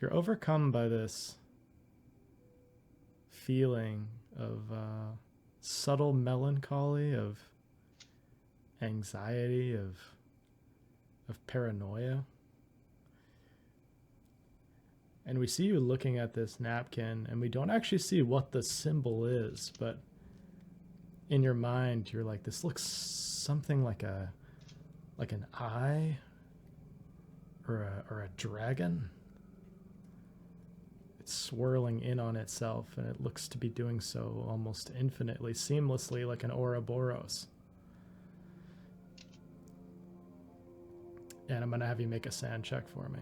You're overcome by this feeling of subtle melancholy, of anxiety, of paranoia. And we see you looking at this napkin, and we don't actually see what the symbol is, but in your mind, you're like, this looks something like an eye or a dragon. It's swirling in on itself, and it looks to be doing so almost infinitely, seamlessly, like an Ouroboros. And I'm going to have you make a sand check for me.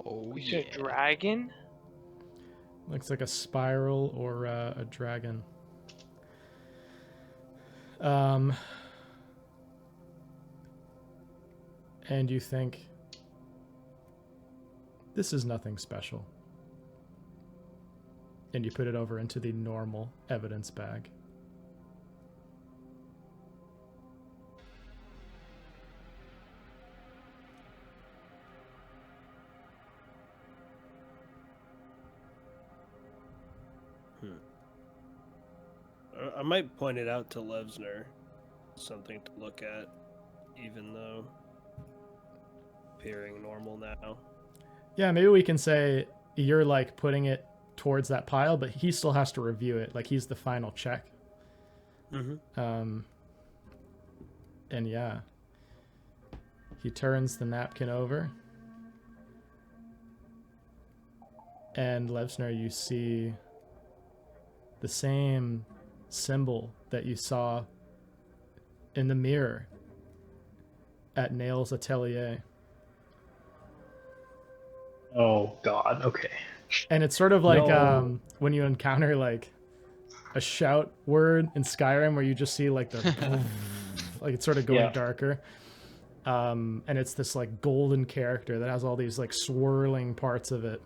Oh, Is yeah. it a dragon? Looks like a spiral or a dragon. And you think, this is nothing special. And you put it over into the normal evidence bag. I might point it out to Levsner. Something to look at, even though appearing normal now. Yeah, maybe we can say you're like putting it towards that pile, but he still has to review it. Like he's the final check. Mm-hmm. And yeah, he turns the napkin over. And Levsner, you see the same symbol that you saw in the mirror at Nail's atelier. Oh God. Okay. And it's sort of like No. when you encounter like a shout word in Skyrim where you just see like the like it's sort of going Yeah. darker. And it's this like golden character that has all these like swirling parts of it.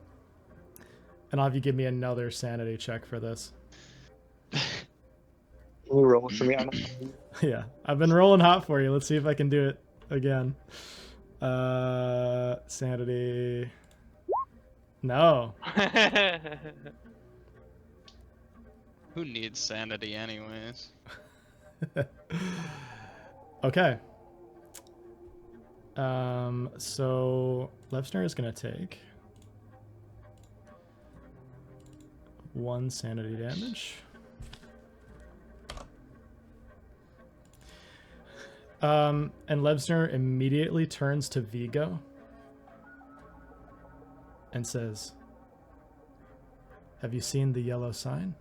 And I'll have you give me another sanity check for this. Can you roll for me? I'm Yeah, I've been rolling hot for you. Let's see if I can do it again. Sanity. No. Who needs sanity anyways? Okay. So Levsner is gonna take 1 sanity damage. And Levsner immediately turns to Vigo and says, "Have you seen the yellow sign?"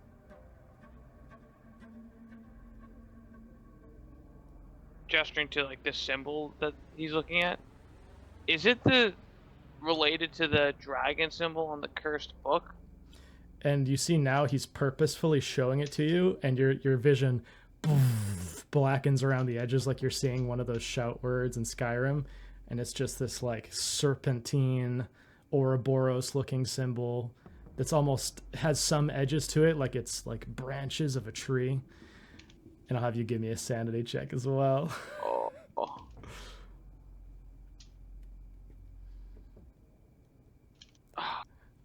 Gesturing to like this symbol that he's looking at. Is it related to the dragon symbol on the cursed book? And you see now he's purposefully showing it to you, and your vision blackens around the edges like you're seeing one of those shout words in Skyrim, and it's just this like serpentine Ouroboros looking symbol that's almost has some edges to it, like it's like branches of a tree. And I'll have you give me a sanity check as well. Oh.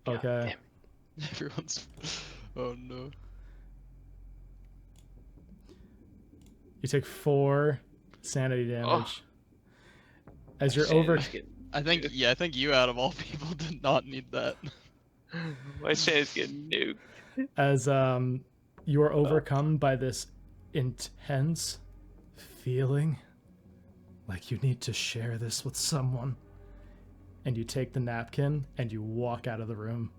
Okay. Everyone's. Oh no. You take 4 sanity damage. As you're I think you out of all people did not need that. My sanity's getting nuked. as you are overcome by this intense feeling like you need to share this with someone, and you take the napkin and you walk out of the room,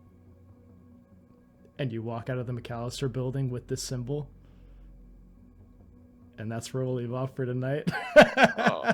and you walk out of the McAllister building with this symbol. And that's where we'll leave off for tonight. Oh